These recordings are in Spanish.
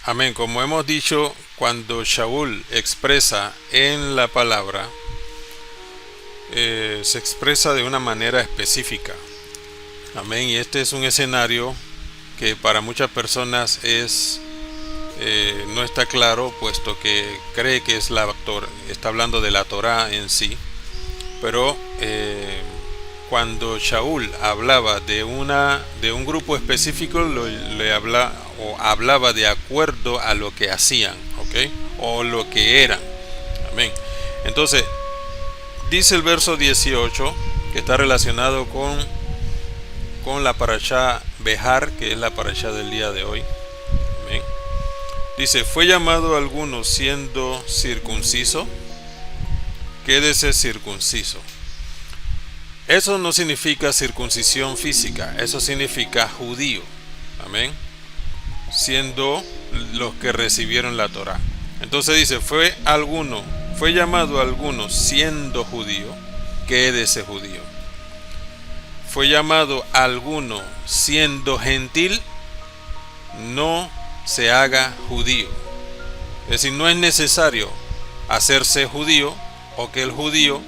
Amén. Como hemos dicho, cuando Shaul expresa en la palabra, se expresa de una manera específica. Amén. Y este es un escenario que para muchas personas no está claro, puesto que cree que es está hablando de la Torá en sí. Pero cuando Shaul hablaba de un grupo específico, hablaba de acuerdo a lo que hacían, ¿ok? O lo que eran. Amén. Entonces, dice el verso 18, que está relacionado con la parashá Behar, que es la parashá del día de hoy. Amén. Dice, fue llamado a algunos siendo circunciso, quédese circunciso. Eso no significa circuncisión física, eso significa judío. Amén. Siendo los que recibieron la Torá. Entonces dice, fue llamado a alguno siendo judío, quédese judío. Fue llamado a alguno siendo gentil, no se haga judío. Es decir, no es necesario hacerse judío o que el judío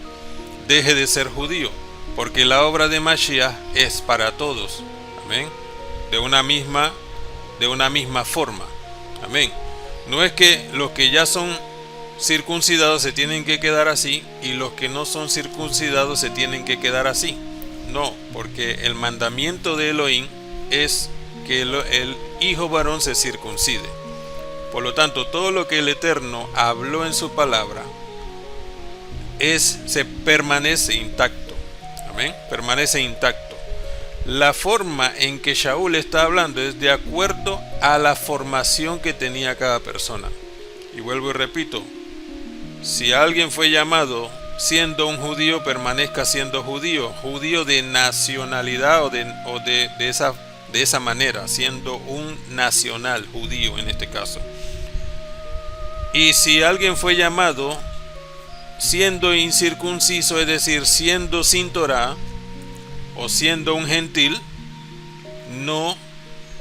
deje de ser judío, porque la obra de Mashiach es para todos. Amén. De una misma forma. Amén. No es que los que ya son circuncidados se tienen que quedar así y los que no son circuncidados se tienen que quedar así. No, porque el mandamiento de Elohim es que el hijo varón se circuncide. Por lo tanto, todo lo que el Eterno habló en su palabra se permanece intacto. Amén. Permanece intacto. La forma en que Shaul está hablando es de acuerdo a la formación que tenía cada persona. Y vuelvo y repito, si alguien fue llamado siendo un judío, permanezca siendo judío, judío de nacionalidad o de esa manera, siendo un nacional judío en este caso. Y si alguien fue llamado siendo incircunciso, es decir, siendo sin Torá o siendo un gentil, no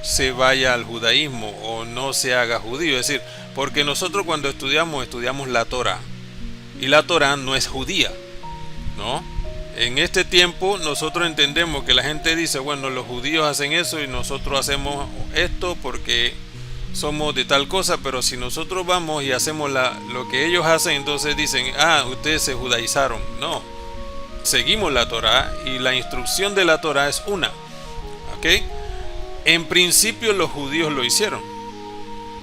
se vaya al judaísmo o no se haga judío. Es decir, porque nosotros cuando estudiamos la Torá, y la Torá no es judía, ¿no? En este tiempo nosotros entendemos que la gente dice, bueno, los judíos hacen eso y nosotros hacemos esto porque somos de tal cosa, pero si nosotros vamos y hacemos lo que ellos hacen, entonces dicen, ustedes se judaizaron. No, seguimos la Torá y la instrucción de la Torá es una, ¿ok? En principio los judíos lo hicieron.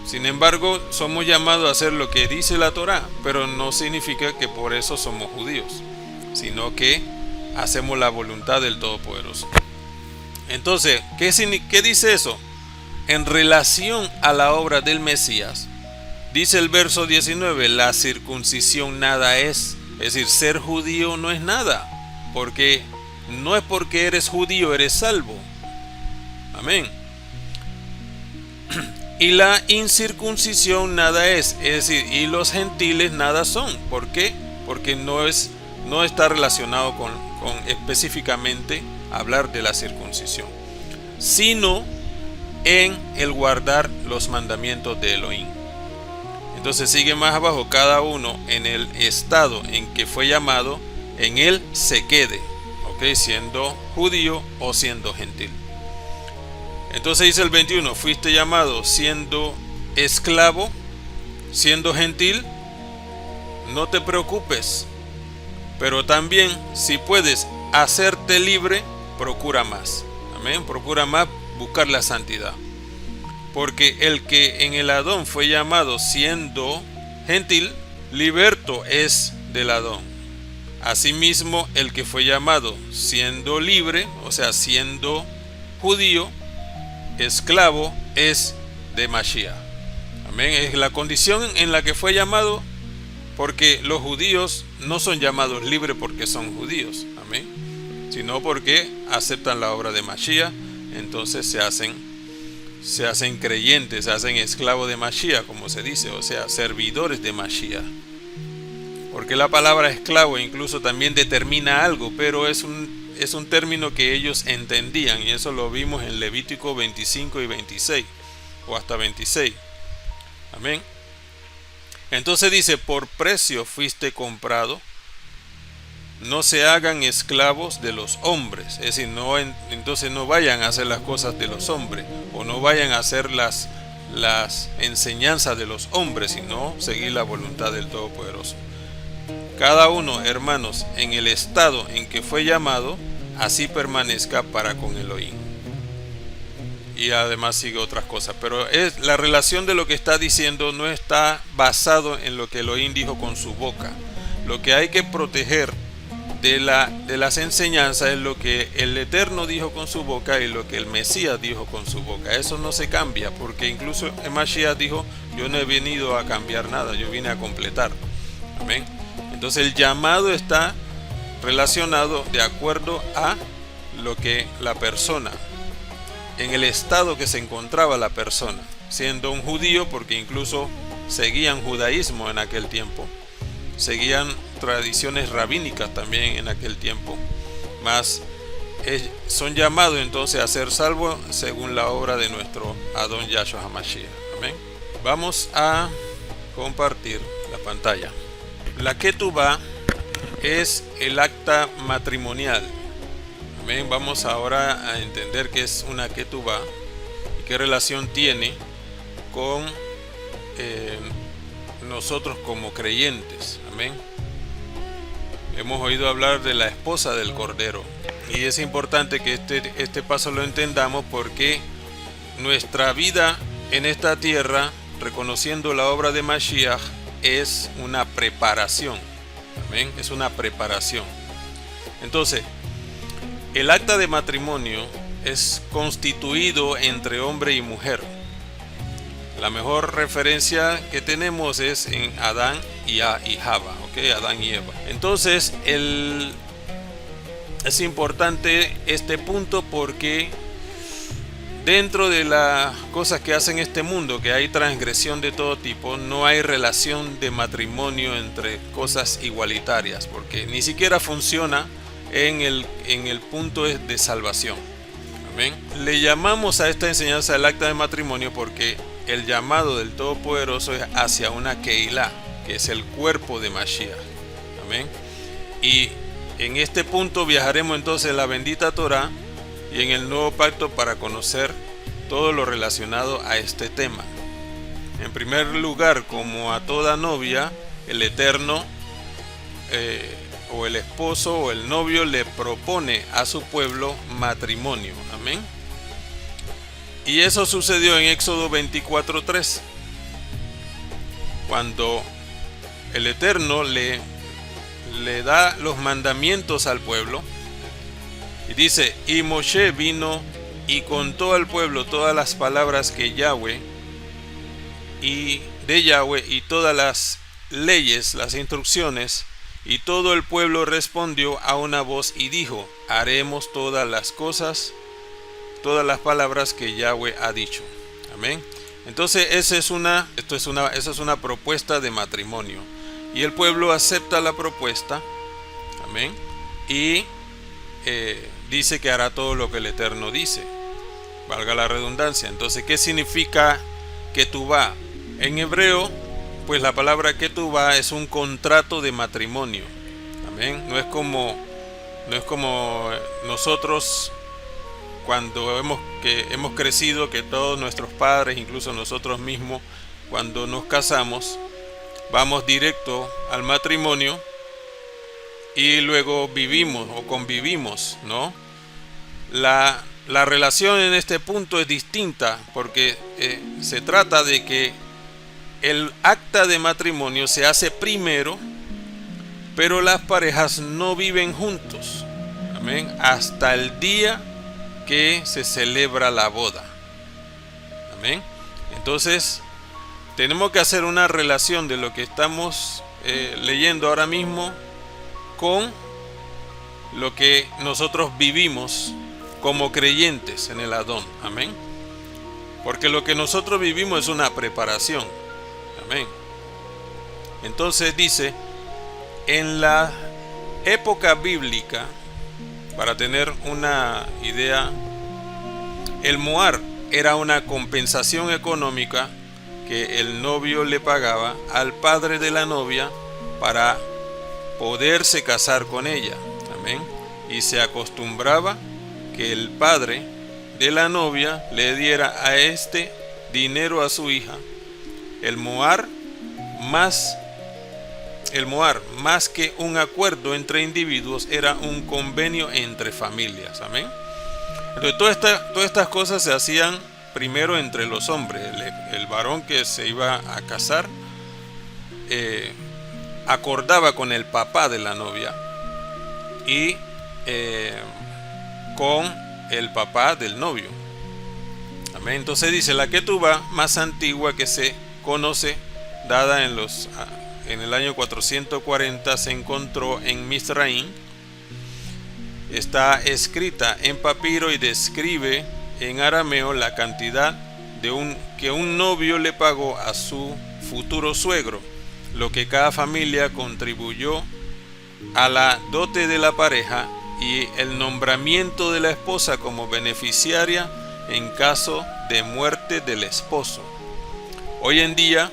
Sin embargo, somos llamados a hacer lo que dice la Torá, pero no significa que por eso somos judíos, sino que hacemos la voluntad del Todopoderoso. Entonces, ¿qué dice eso? En relación a la obra del Mesías, dice el verso 19, la circuncisión nada es. Es decir, ser judío no es nada, porque no es porque eres judío eres salvo. Amén. Y la incircuncisión nada es decir, y los gentiles nada son. ¿Por qué? Porque no está relacionado con específicamente hablar de la circuncisión, sino en el guardar los mandamientos de Elohim. Entonces sigue más abajo, cada uno en el estado en que fue llamado, en él se quede, ¿ok? Siendo judío o siendo gentil. Entonces dice el 21, fuiste llamado siendo esclavo, siendo gentil, no te preocupes, pero también si puedes hacerte libre, procura más. Amén, procura más buscar la santidad. Porque el que en el Adón fue llamado siendo gentil, liberto es del Adón. Asimismo, el que fue llamado siendo libre, o sea, siendo judío, esclavo, es de Mashiach. Amén. Es la condición en la que fue llamado, porque los judíos no son llamados libres porque son judíos. Amén. Sino porque aceptan la obra de Mashiach, entonces se hacen creyentes, se hacen esclavos de Mashiach, como se dice, o sea, servidores de Mashiach. Porque la palabra esclavo incluso también determina algo, pero es un término que ellos entendían, y eso lo vimos en Levítico 25 y 26, o hasta 26. Amén. Entonces dice, por precio fuiste comprado, no se hagan esclavos de los hombres. Es decir, entonces no vayan a hacer las cosas de los hombres, o no vayan a hacer las enseñanzas de los hombres, sino seguir la voluntad del Todopoderoso. Cada uno, hermanos, en el estado en que fue llamado, así permanezca para con Elohim. Y además sigue otras cosas, pero la relación de lo que está diciendo no está basado en lo que Elohim dijo con su boca. Lo que hay que proteger de las enseñanzas es lo que el Eterno dijo con su boca y lo que el Mesías dijo con su boca. Eso no se cambia, porque incluso el Mashiach dijo, yo no he venido a cambiar nada, yo vine a completar. Amén. Entonces el llamado está relacionado de acuerdo a lo que la persona, en el estado que se encontraba la persona, siendo un judío, porque incluso seguían judaísmo en aquel tiempo, seguían tradiciones rabínicas también en aquel tiempo, más son llamados entonces a ser salvos según la obra de nuestro Adón Yahshua HaMashiach. Amén. Vamos a compartir la pantalla. La ketubá es el acta matrimonial. Amén. Vamos ahora a entender qué es una ketubá y qué relación tiene con nosotros como creyentes. Amén. Hemos oído hablar de la esposa del Cordero y es importante que este paso lo entendamos, porque nuestra vida en esta tierra, reconociendo la obra de Mashiach, es una preparación. Amén. Es una preparación. Entonces, el acta de matrimonio es constituido entre hombre y mujer. La mejor referencia que tenemos es en Adán y Java, ¿okay? Adán y Eva. Entonces, es importante este punto, porque dentro de las cosas que hacen este mundo, que hay transgresión de todo tipo, no hay relación de matrimonio entre cosas igualitarias, porque ni siquiera funciona en el punto de salvación. Amén. Le llamamos a esta enseñanza el acta de matrimonio porque el llamado del Todopoderoso es hacia una Keilah, que es el cuerpo de Mashiach. Amén. Y en este punto viajaremos entonces en la bendita Torah y en el nuevo pacto para conocer todo lo relacionado a este tema. En primer lugar, como a toda novia, el Eterno o el esposo o el novio le propone a su pueblo matrimonio. Amén. Y eso sucedió en Éxodo 24:3, cuando el Eterno le da los mandamientos al pueblo. Y dice, y Moshe vino y contó al pueblo todas las palabras que Yahweh y todas las leyes, las instrucciones, y todo el pueblo respondió a una voz y dijo, haremos todas las cosas, todas las palabras que Yahweh ha dicho. Amén. Entonces esa es una propuesta de matrimonio, y el pueblo acepta la propuesta. Amén. Y dice que hará todo lo que el Eterno dice, valga la redundancia. Entonces, ¿qué significa ketubá? En hebreo, pues la palabra ketubá es un contrato de matrimonio. Amén. No es como nosotros cuando hemos crecido, que todos nuestros padres, incluso nosotros mismos, cuando nos casamos, vamos directo al matrimonio y luego vivimos o convivimos, ¿no? La relación en este punto es distinta, porque se trata de que el acta de matrimonio se hace primero, pero las parejas no viven juntos. Amén. Hasta el día que se celebra la boda. Amén. Entonces, tenemos que hacer una relación de lo que estamos leyendo ahora mismo con lo que nosotros vivimos como creyentes en el Adón. Amén. Porque lo que nosotros vivimos es una preparación. Amén. Entonces dice, en la época bíblica, para tener una idea, el muar era una compensación económica que el novio le pagaba al padre de la novia para poderse casar con ella. Amén. Y se acostumbraba que el padre de la novia le diera a este dinero a su hija. El mohar, más que un acuerdo entre individuos, era un convenio entre familias. Amén. Entonces todas estas cosas se hacían primero entre los hombres. El varón que se iba a casar acordaba con el papá de la novia y con el papá del novio. Amén. Entonces dice, la ketubá más antigua que se conoce, dada en el año 440, se encontró en Misraín. Está escrita en papiro y describe en arameo la cantidad que un novio le pagó a su futuro suegro, lo que cada familia contribuyó a la dote de la pareja y el nombramiento de la esposa como beneficiaria en caso de muerte del esposo. Hoy en día,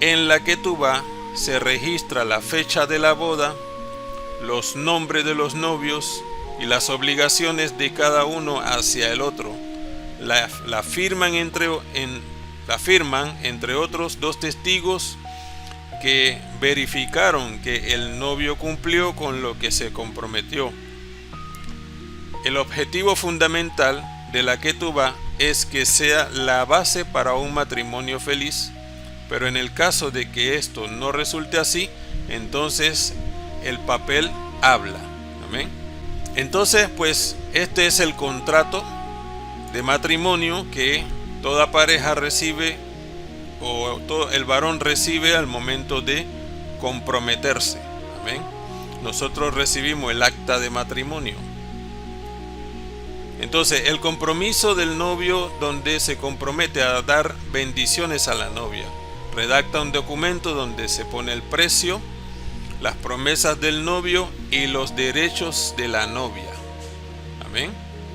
en la ketubá se registra la fecha de la boda, los nombres de los novios y las obligaciones de cada uno hacia el otro. La firman entre otros dos testigos que verificaron que el novio cumplió con lo que se comprometió. El objetivo fundamental de la ketubá es que sea la base para un matrimonio feliz, pero en el caso de que esto no resulte así, entonces el papel habla. Amén. Entonces, pues, este es el contrato de matrimonio que toda pareja recibe, o todo el varón recibe al momento de comprometerse. Amén. Nosotros recibimos el acta de matrimonio. Entonces, el compromiso del novio, donde se compromete a dar bendiciones a la novia, redacta un documento donde se pone el precio, las promesas del novio y los derechos de la novia. Amén.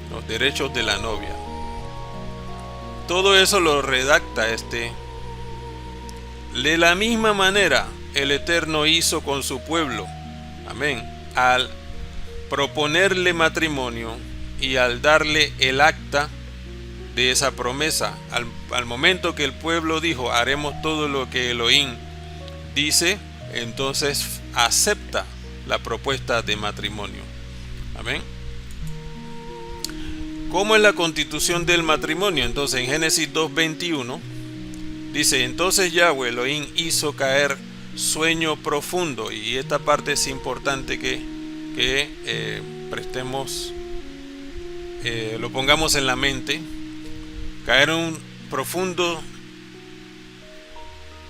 Los derechos de la novia. Todo eso lo redacta de la misma manera el Eterno hizo con su pueblo. Amén. Al proponerle matrimonio y al darle el acta de esa promesa, al momento que el pueblo dijo, haremos todo lo que Elohim dice, entonces acepta la propuesta de matrimonio. Amén. ¿Cómo es la constitución del matrimonio? Entonces en Génesis 2:21 dice, entonces Yahweh Elohim hizo caer sueño profundo, y esta parte es importante que prestemos, lo pongamos en la mente. Caer un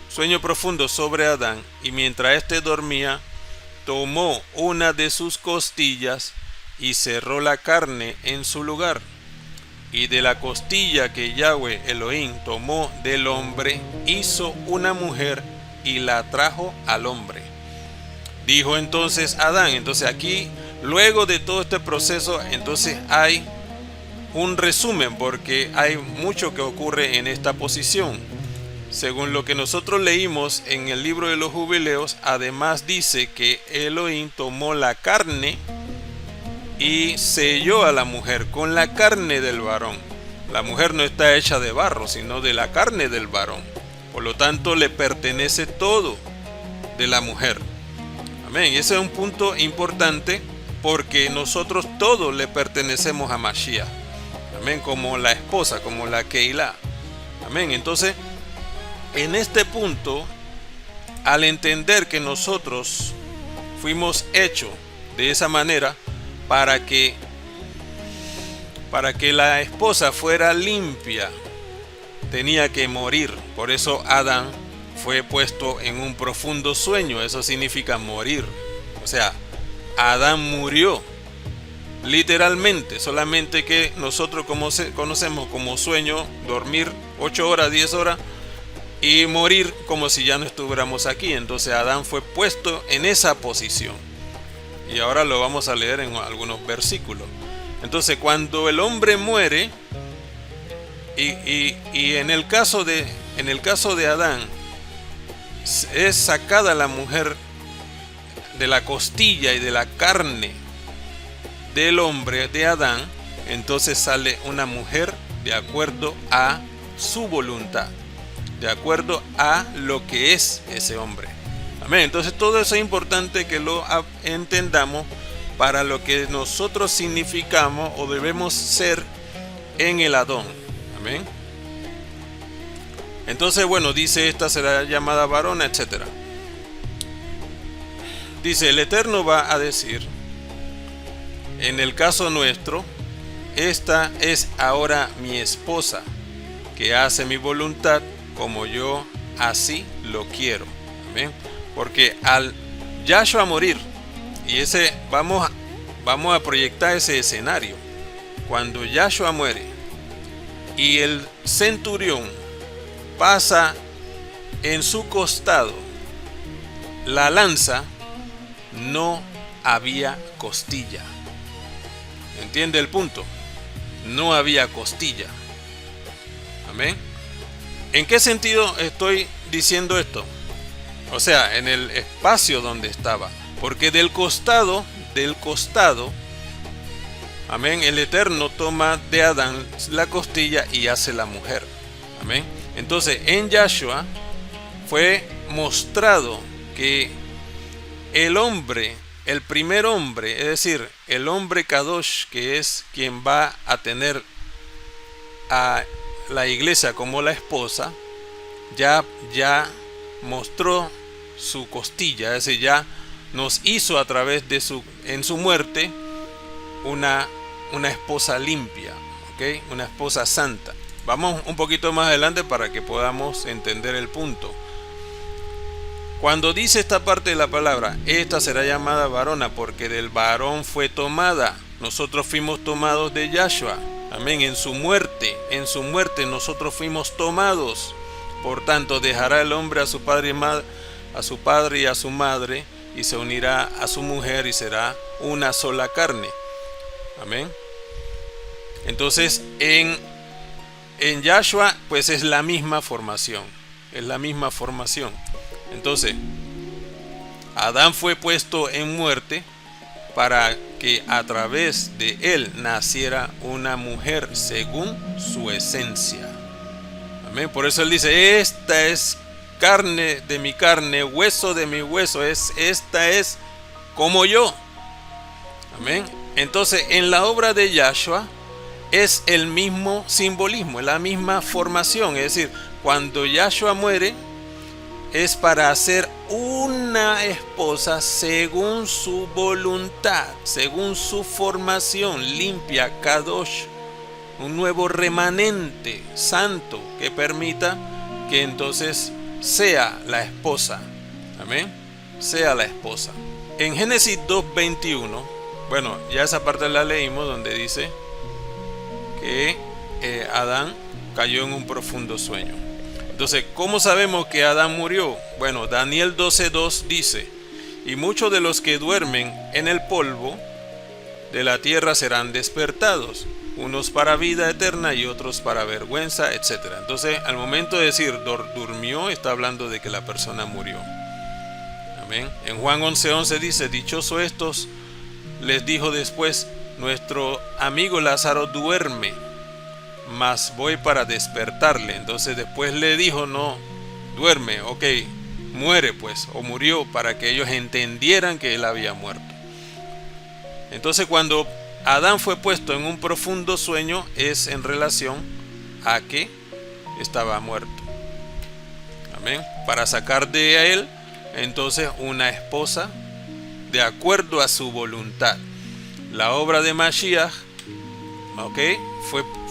sueño profundo sobre Adán, y mientras éste dormía, tomó una de sus costillas y cerró la carne en su lugar. Y de la costilla que Yahweh Elohim tomó del hombre, hizo una mujer y la trajo al hombre. Dijo entonces Adán. Entonces aquí, luego de todo este proceso, entonces hay un resumen, porque hay mucho que ocurre en esta posición. Según lo que nosotros leímos en el libro de los jubileos, además dice que Elohim tomó la carne y selló a la mujer con la carne del varón. La mujer no está hecha de barro, sino de la carne del varón. Por lo tanto, le pertenece todo de la mujer. Amén. Y ese es un punto importante, porque nosotros todos le pertenecemos a Mashiach. Amén. Como la esposa, como la Keilah. Amén. Entonces, en este punto, al entender que nosotros fuimos hechos de esa manera, para que la esposa fuera limpia, tenía que morir. Por eso Adán fue puesto en un profundo sueño. Eso significa morir. O sea, Adán murió literalmente, solamente que nosotros conocemos como sueño, dormir 8 horas, 10 horas y morir como si ya no estuviéramos aquí. Entonces Adán fue puesto en esa posición. Y ahora lo vamos a leer en algunos versículos. Entonces, cuando el hombre muere, y en el caso de en el caso de Adán, es sacada la mujer de la costilla y de la carne del hombre de Adán, entonces sale una mujer de acuerdo a su voluntad, de acuerdo a lo que es ese hombre. Amén. Entonces todo eso es importante que lo entendamos para lo que nosotros significamos o debemos ser en el Adón. Amén. Entonces, bueno, dice, esta será llamada varona, etc. Dice, el Eterno va a decir, en el caso nuestro, esta es ahora mi esposa, que hace mi voluntad como yo así lo quiero. Amén. Porque al Yahshua morir, y ese vamos a proyectar ese escenario, cuando Yahshua muere y el centurión pasa en su costado la lanza, no había costilla. ¿Entiende el punto? No había costilla. Amén. ¿En qué sentido estoy diciendo esto? O sea, en el espacio donde estaba. Porque del costado, amén, el Eterno toma de Adán la costilla y hace la mujer. Amén. Entonces, en Yahshua fue mostrado que el hombre, el primer hombre, es decir, el hombre Kadosh, que es quien va a tener a la iglesia como la esposa, ya mostró su costilla, es decir, ya nos hizo a través de en su muerte una esposa limpia, ¿okay? Una esposa santa. Vamos un poquito más adelante para que podamos entender el punto. Cuando dice esta parte de la palabra, esta será llamada varona, porque del varón fue tomada. Nosotros fuimos tomados de Yahshua. Amén. En su muerte nosotros fuimos tomados. Por tanto, dejará el hombre a su padre y a su madre, y se unirá a su mujer, y será una sola carne. Amén. Entonces, en Yahshua, pues es la misma formación. Es la misma formación. Entonces, Adán fue puesto en muerte para que a través de él naciera una mujer según su esencia. Amén. Por eso él dice, esta es carne de mi carne, hueso de mi hueso, esta es como yo. Amén. Entonces, en la obra de Yahshua es el mismo simbolismo, es la misma formación. Es decir, cuando Yahshua muere, es para hacer una esposa según su voluntad, según su formación limpia, Kadosh, un nuevo remanente santo que permita que entonces sea la esposa. Amén. Sea la esposa. En Génesis 2:21, bueno, ya esa parte la leímos, donde dice que Adán cayó en un profundo sueño. Entonces, ¿cómo sabemos que Adán murió? Bueno, Daniel 12:2 dice, y muchos de los que duermen en el polvo de la tierra serán despertados, unos para vida eterna y otros para vergüenza, etc. Entonces, al momento de decir durmió, está hablando de que la persona murió. Amén. En Juan 11:11 dice, dichoso estos, les dijo después, nuestro amigo Lázaro duerme, mas voy para despertarle. Entonces después le dijo, no, duerme, ok, muere pues, o murió, para que ellos entendieran que él había muerto. Entonces, cuando Adán fue puesto en un profundo sueño, es en relación a que estaba muerto. Amén. Para sacar de él entonces una esposa de acuerdo a su voluntad. La obra de Mashiach,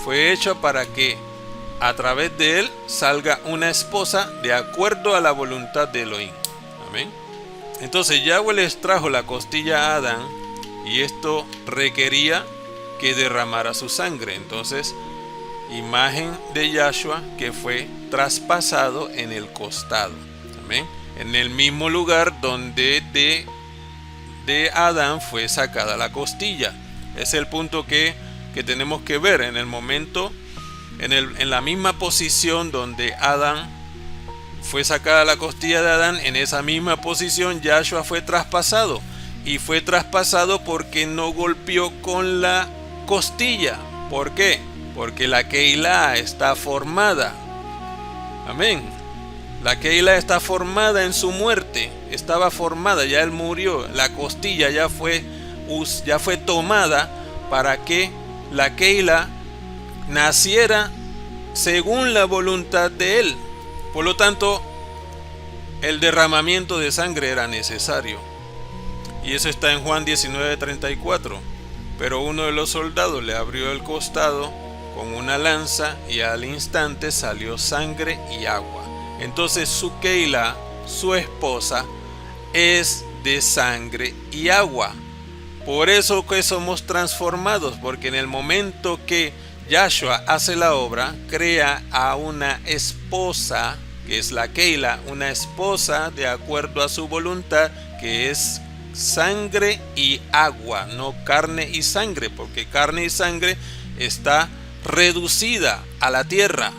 fue hecha para que a través de él salga una esposa de acuerdo a la voluntad de Elohim. Amén. Entonces Yahweh les trajo la costilla a Adán, y esto requería que derramara su sangre. Entonces, imagen de Yahshua que fue traspasado en el costado. Amén. En el mismo lugar donde de Adán fue sacada la costilla. Es el punto que tenemos que ver. En el momento, en la misma posición donde Adán fue sacada la costilla de Adán, en esa misma posición Yahshua fue traspasado. Y fue traspasado porque no golpeó con la costilla. ¿Por qué? Porque la Keilah está formada. Amén. La Keilah está formada en su muerte. Estaba formada, ya él murió. La costilla ya fue tomada para que la Keilah naciera según la voluntad de él. Por lo tanto, el derramamiento de sangre era necesario. Y eso está en Juan 19:34. Pero uno de los soldados le abrió el costado con una lanza y al instante salió sangre y agua. Entonces su Keilah, su esposa, es de sangre y agua. Por eso que somos transformados, porque en el momento que Yahshua hace la obra, crea a una esposa, que es la Keilah, una esposa de acuerdo a su voluntad, que es sangre y agua, no carne y sangre, porque carne y sangre está reducida a la tierra.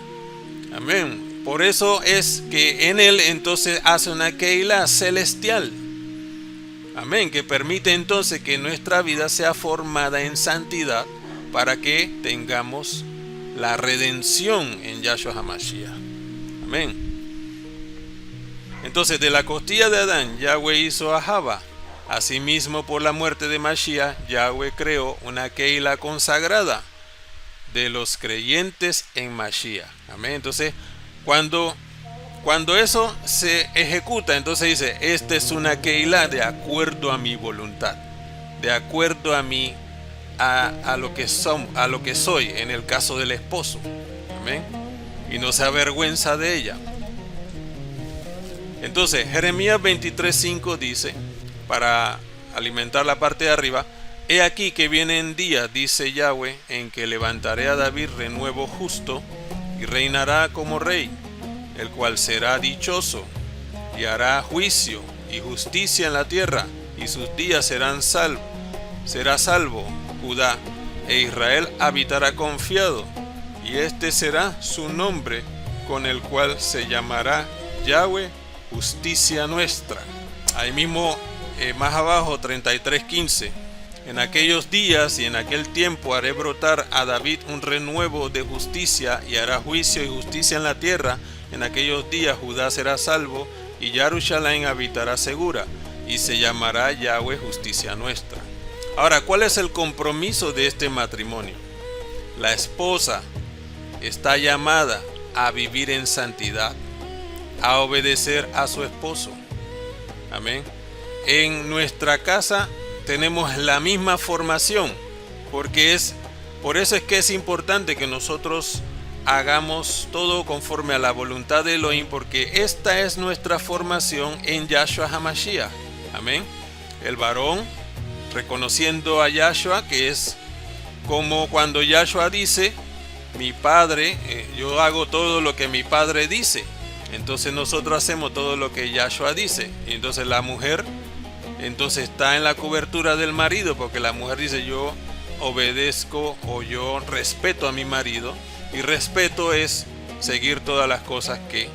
Amén. Por eso es que en él entonces hace una Keilah celestial. Amén. Que permite entonces que nuestra vida sea formada en santidad para que tengamos la redención en Yahshua HaMashiach. Amén. Entonces de la costilla de Adán Yahweh hizo a Java. Asimismo, por la muerte de Mashiach, Yahweh creó una Keilah consagrada de los creyentes en Mashiach. Amén. Entonces, cuando eso se ejecuta, entonces dice, esta es una Keilah de acuerdo a mi voluntad, de acuerdo a lo que soy, en el caso del esposo. Amén. Y no se avergüenza de ella. Entonces, Jeremías 23:5 dice, para alimentar la parte de arriba, he aquí que vienen días, dice Yahweh, en que levantaré a David renuevo justo y reinará como rey, el cual será dichoso y hará juicio y justicia en la tierra, y sus días será salvo Judá, e Israel habitará confiado, y este será su nombre, con el cual se llamará Yahweh, justicia nuestra. Ahí mismo más abajo 33:15, en aquellos días y en aquel tiempo haré brotar a David un renuevo de justicia y hará juicio y justicia en la tierra. En aquellos días Judá será salvo y Jerusalén habitará segura y se llamará Yahweh justicia nuestra. Ahora, ¿cuál es el compromiso de este matrimonio? La esposa está llamada a vivir en santidad, a obedecer a su esposo. Amén. En nuestra casa tenemos la misma formación, por eso es que es importante que nosotros hagamos todo conforme a la voluntad de Elohim, porque esta es nuestra formación en Yahshua HaMashiach. Amén. El varón reconociendo a Yahshua, que es como cuando Yahshua dice, mi padre, yo hago todo lo que mi padre dice. Entonces nosotros hacemos todo lo que Yahshua dice. Y entonces la mujer entonces está en la cobertura del marido, porque la mujer dice, yo obedezco o yo respeto a mi marido, y respeto es seguir todas las cosas que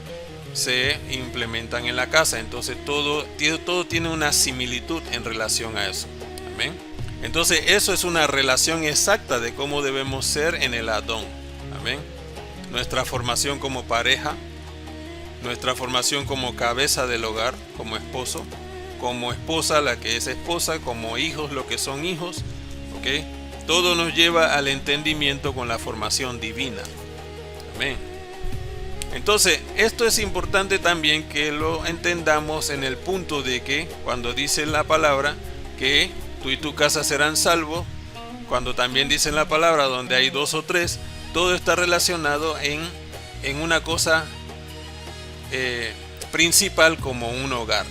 se implementan en la casa. Entonces todo tiene una similitud en relación a eso. Amén. Entonces eso es una relación exacta de cómo debemos ser en el Adón. Amén. Nuestra formación como pareja, nuestra formación como cabeza del hogar, como esposo, como esposa la que es esposa, como hijos lo que son hijos, ¿ok? Todo nos lleva al entendimiento con la formación divina. Amén. Entonces, esto es importante también que lo entendamos en el punto de que cuando dice la palabra que tú y tu casa serán salvos, cuando también dice la palabra donde hay dos o tres, todo está relacionado en una cosa principal como un hogar.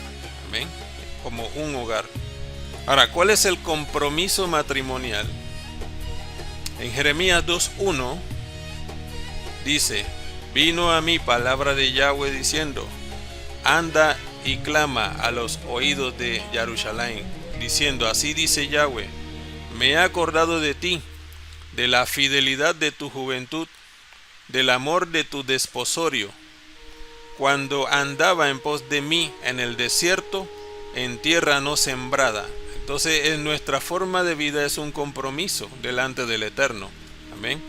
Amén. Como un hogar. Ahora, ¿cuál es el compromiso matrimonial? En Jeremías 2:1 dice, vino a mí palabra de Yahweh diciendo, anda y clama a los oídos de Jerusalén, diciendo, así dice Yahweh, me he acordado de ti, de la fidelidad de tu juventud, del amor de tu desposorio, cuando andaba en pos de mí en el desierto, en tierra no sembrada. Entonces, en nuestra forma de vida es un compromiso delante del Eterno. Amén.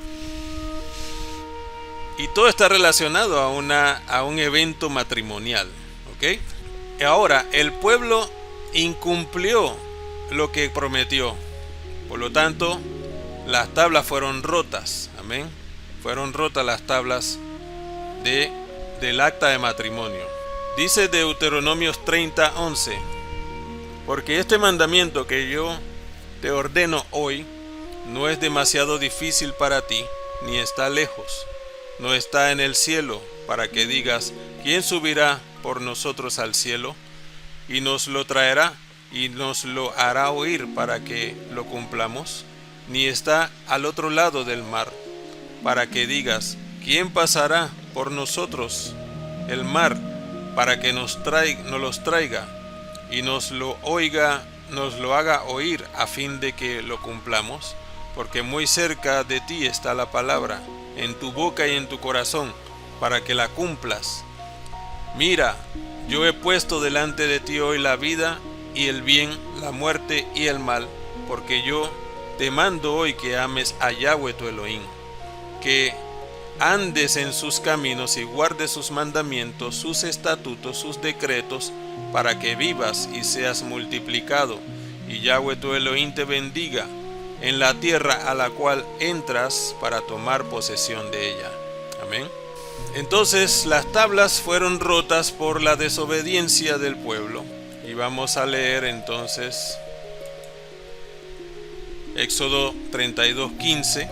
Y todo está relacionado a un evento matrimonial. ¿Ok? Ahora, el pueblo incumplió lo que prometió. Por lo tanto, las tablas fueron rotas. Amén. Fueron rotas las tablas del acta de matrimonio. Dice Deuteronomios 30:11: porque este mandamiento que yo te ordeno hoy no es demasiado difícil para ti, ni está lejos, no está en el cielo, para que digas: ¿quién subirá por nosotros al cielo? Y nos lo traerá y nos lo hará oír para que lo cumplamos. Ni está al otro lado del mar, para que digas: ¿quién pasará por nosotros el mar para que nos los traiga y nos lo haga oír a fin de que lo cumplamos? Porque muy cerca de ti está la palabra, en tu boca y en tu corazón, para que la cumplas. Mira, yo he puesto delante de ti hoy la vida y el bien, la muerte y el mal, porque yo te mando hoy que ames a Yahweh tu Elohim, que andes en sus caminos y guardes sus mandamientos, sus estatutos, sus decretos, para que vivas y seas multiplicado, y Yahweh tu Elohim te bendiga en la tierra a la cual entras para tomar posesión de ella. Amén. Entonces las tablas fueron rotas por la desobediencia del pueblo. Y vamos a leer entonces Éxodo 32:15,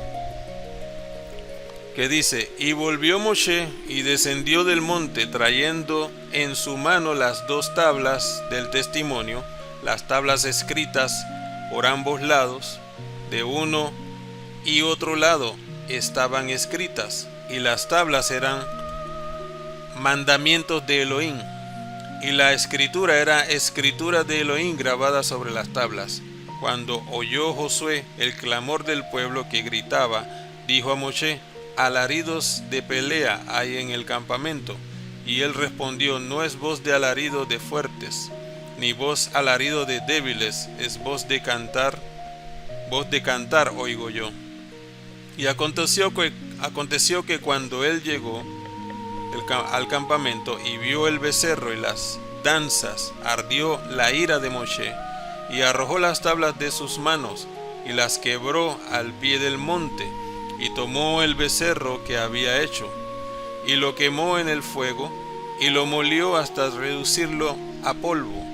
que dice: y volvió Moshe y descendió del monte trayendo en su mano las 2 tablas del testimonio, las tablas escritas por ambos lados, de uno y otro lado estaban escritas, y las tablas eran mandamientos de Elohim, y la escritura era escritura de Elohim grabada sobre las tablas. Cuando oyó Josué el clamor del pueblo que gritaba, dijo a Moshe: alaridos de pelea hay en el campamento. Y él respondió: no es voz de alarido de fuertes, ni voz alarido de débiles, es voz de cantar oigo yo. Y aconteció que cuando él llegó al campamento y vio el becerro y las danzas, ardió la ira de Moshe, y arrojó las tablas de sus manos y las quebró al pie del monte, y tomó el becerro que había hecho y lo quemó en el fuego y lo molió hasta reducirlo a polvo,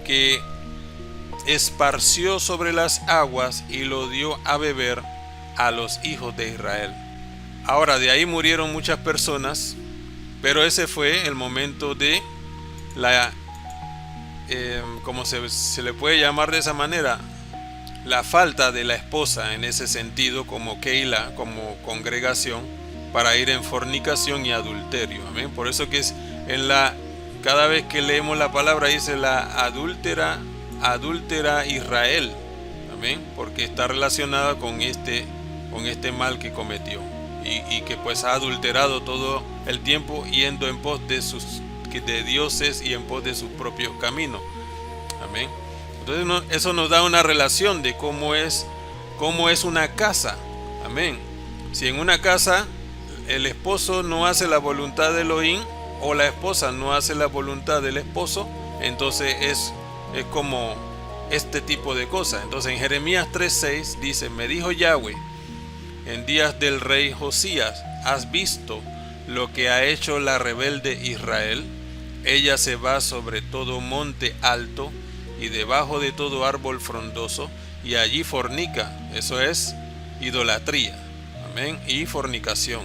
que esparció sobre las aguas, y lo dio a beber a los hijos de Israel. Ahora, de ahí murieron muchas personas, pero ese fue el momento de la, como se le puede llamar de esa manera, la falta de la esposa en ese sentido, como Keila, como congregación, para ir en fornicación y adulterio. Amén. Por eso que es cada vez que leemos la palabra dice la adúltera Israel. Amén. Porque está relacionada con este mal que cometió y que pues ha adulterado todo el tiempo yendo en pos de dioses y en pos de sus propios caminos. Amén. Entonces eso nos da una relación de cómo es una casa. Amén. Si en una casa el esposo no hace la voluntad de Elohim, o la esposa no hace la voluntad del esposo, entonces es como este tipo de cosas. Entonces en Jeremías 3:6 dice: me dijo Yahweh en días del rey Josías: ¿has visto lo que ha hecho la rebelde Israel? Ella se va sobre todo monte alto y debajo de todo árbol frondoso, y allí fornica. Eso es idolatría. Amén. Y fornicación.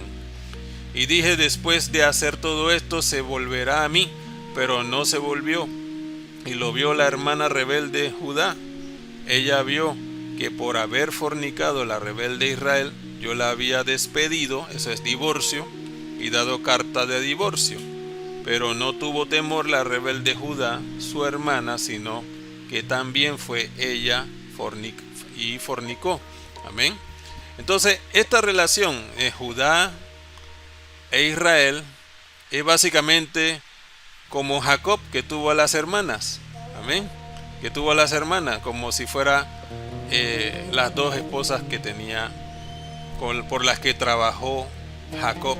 Y dije: después de hacer todo esto se volverá a mí, pero no se volvió. Y lo vio la hermana rebelde Judá. Ella vio que por haber fornicado la rebelde Israel, yo la había despedido, eso es divorcio, y dado carta de divorcio. Pero no tuvo temor la rebelde Judá, su hermana, sino que también fue ella y fornicó. Amén. Entonces, esta relación de Judá e Israel es básicamente como Jacob, que tuvo a las hermanas. Amén. Que tuvo a las hermanas como si fuera las dos esposas que tenía, por las que trabajó Jacob.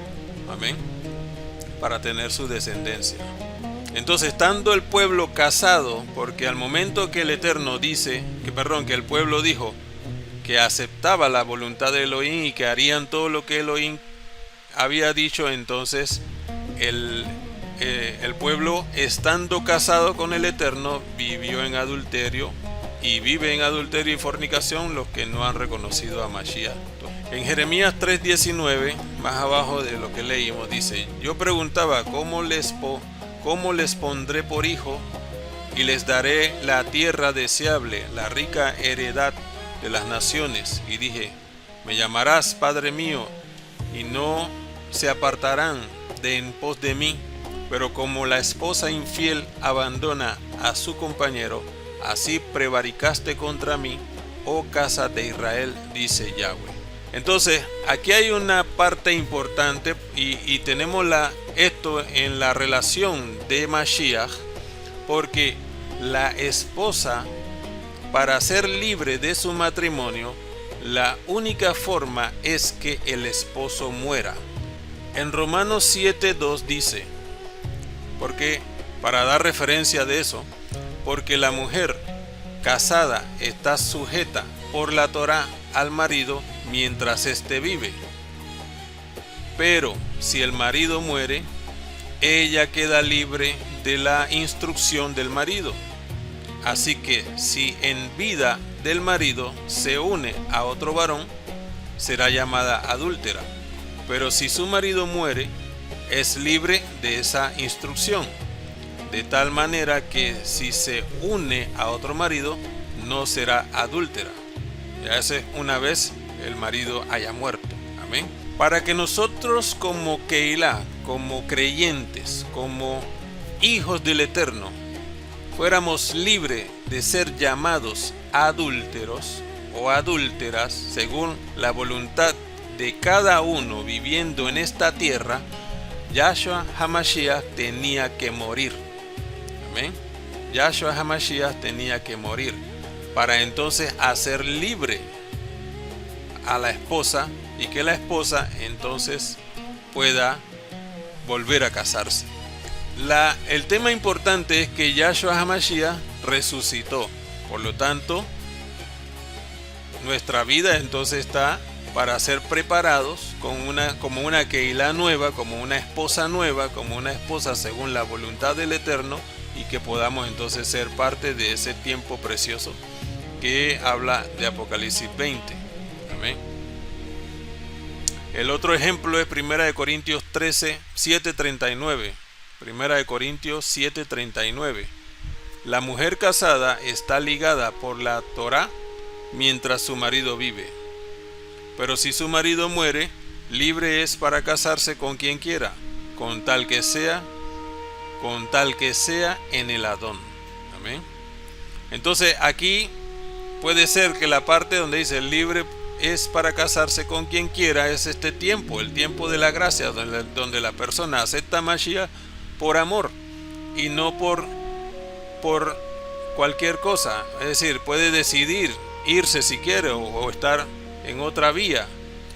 Amén. Para tener su descendencia. Entonces, estando el pueblo casado, porque al momento que el Eterno dice, que el pueblo dijo que aceptaba la voluntad de Elohim y que harían todo lo que Elohim había dicho, entonces el pueblo, estando casado con el Eterno, vivió en adulterio y vive en adulterio y fornicación los que no han reconocido a Mashiach. En Jeremías 3:19, más abajo de lo que leímos, dice: yo preguntaba cómo les pondré por hijo y les daré la tierra deseable, la rica heredad de las naciones. Y dije: me llamarás Padre mío, y no se apartarán de en pos de mí. Pero como la esposa infiel abandona a su compañero, así prevaricaste contra mí, oh casa de Israel, dice Yahweh. Entonces, aquí hay una parte importante y tenemos esto en la relación de Mashiach, porque la esposa, para ser libre de su matrimonio, la única forma es que el esposo muera. En Romanos 7:2 dice, porque para dar referencia de eso, porque la mujer casada está sujeta por la Torá al marido mientras éste vive. Pero si el marido muere, ella queda libre de la instrucción del marido. Así que si en vida del marido se une a otro varón, será llamada adúltera. Pero si su marido muere, es libre de esa instrucción. De tal manera que si se une a otro marido, no será adúltera. Ya es una vez el marido haya muerto. Amén. Para que nosotros como Keilah, como creyentes, como hijos del Eterno, fuéramos libres de ser llamados adúlteros o adúlteras según la voluntad de cada uno viviendo en esta tierra, Yahshua HaMashiach tenía que morir. Amén. Yahshua HaMashiach tenía que morir para entonces hacer libre a la esposa y que la esposa entonces pueda volver a casarse. El tema importante es que Yahshua HaMashiach resucitó. Por lo tanto, nuestra vida entonces está para ser preparados como una Keilah nueva, como una esposa nueva, como una esposa según la voluntad del Eterno, y que podamos entonces ser parte de ese tiempo precioso que habla de Apocalipsis 20. Amén. El otro ejemplo es 1 Corintios 7:39. 1 Corintios 7:39. La mujer casada está ligada por la Torá mientras su marido vive. Pero si su marido muere, libre es para casarse con quien quiera, con tal que sea en el Adón. Amén. Entonces aquí puede ser que la parte donde dice libre es para casarse con quien quiera es este tiempo, el tiempo de la gracia, donde la persona acepta Mashiach por amor y no por cualquier cosa. Es decir, puede decidir irse si quiere o estar en otra vía.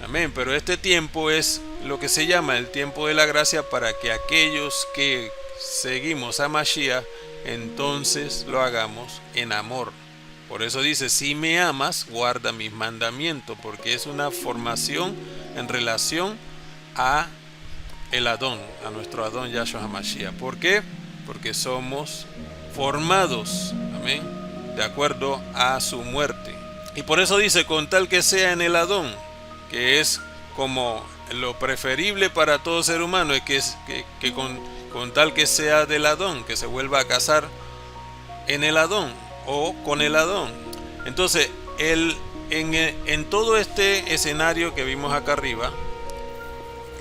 Amén. Pero este tiempo es lo que se llama el tiempo de la gracia, para que aquellos que seguimos a Mashiach entonces lo hagamos en amor. Por eso dice: si me amas, guarda mis mandamientos, porque es una formación en relación a el Adón, a nuestro Adón Yahshua HaMashiach. ¿Por qué? Porque somos formados, amén, de acuerdo a su muerte. Y por eso dice: con tal que sea en el Adón, que es como lo preferible para todo ser humano, es que con tal que sea del Adón, que se vuelva a casar en el Adón o con el Adón. Entonces, en todo este escenario que vimos acá arriba,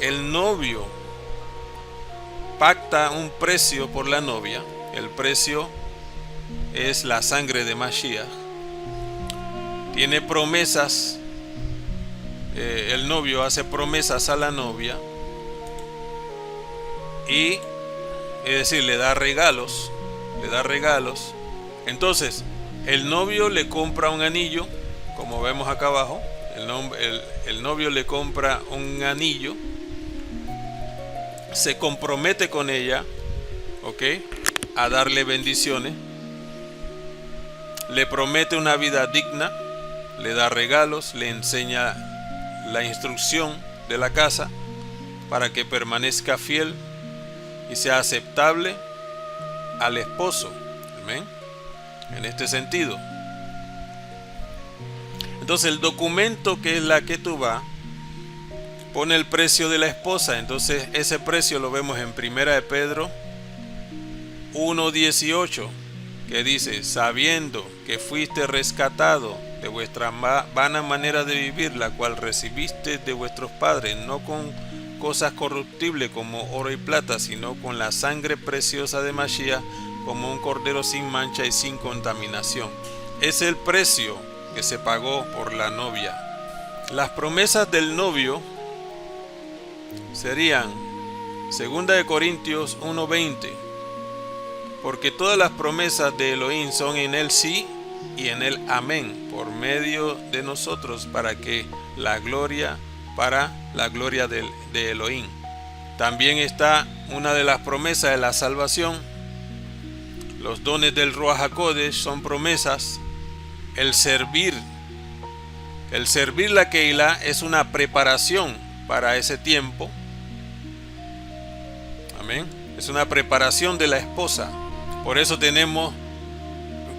el novio pacta un precio por la novia. El precio es la sangre de Mashiach. Tiene promesas, el novio hace promesas a la novia, y es decir, le da regalos. Entonces, el novio le compra un anillo, como vemos acá abajo. El novio le compra un anillo, se compromete con ella, ¿ok?, a darle bendiciones, le promete una vida digna, le da regalos, le enseña la instrucción de la casa para que permanezca fiel y sea aceptable al esposo. Amén. En este sentido. Entonces el documento, que es la ketubá, pone el precio de la esposa. Entonces ese precio lo vemos en 1 de Pedro 1:18, que dice: sabiendo que fuiste rescatado de vuestra vana manera de vivir, la cual recibiste de vuestros padres, no con cosas corruptibles como oro y plata, sino con la sangre preciosa de Mashiach, como un cordero sin mancha y sin contaminación. Es el precio que se pagó por la novia. Las promesas del novio serían 2 de Corintios 1:20, porque todas las promesas de Elohim son en el sí y en el amén, por medio de nosotros, para la gloria de Elohim. También está una de las promesas de la salvación. Los dones del Ruach HaKodesh son promesas. El servir la Keilah es una preparación para ese tiempo. Amén. Es una preparación de la esposa. Por eso tenemos,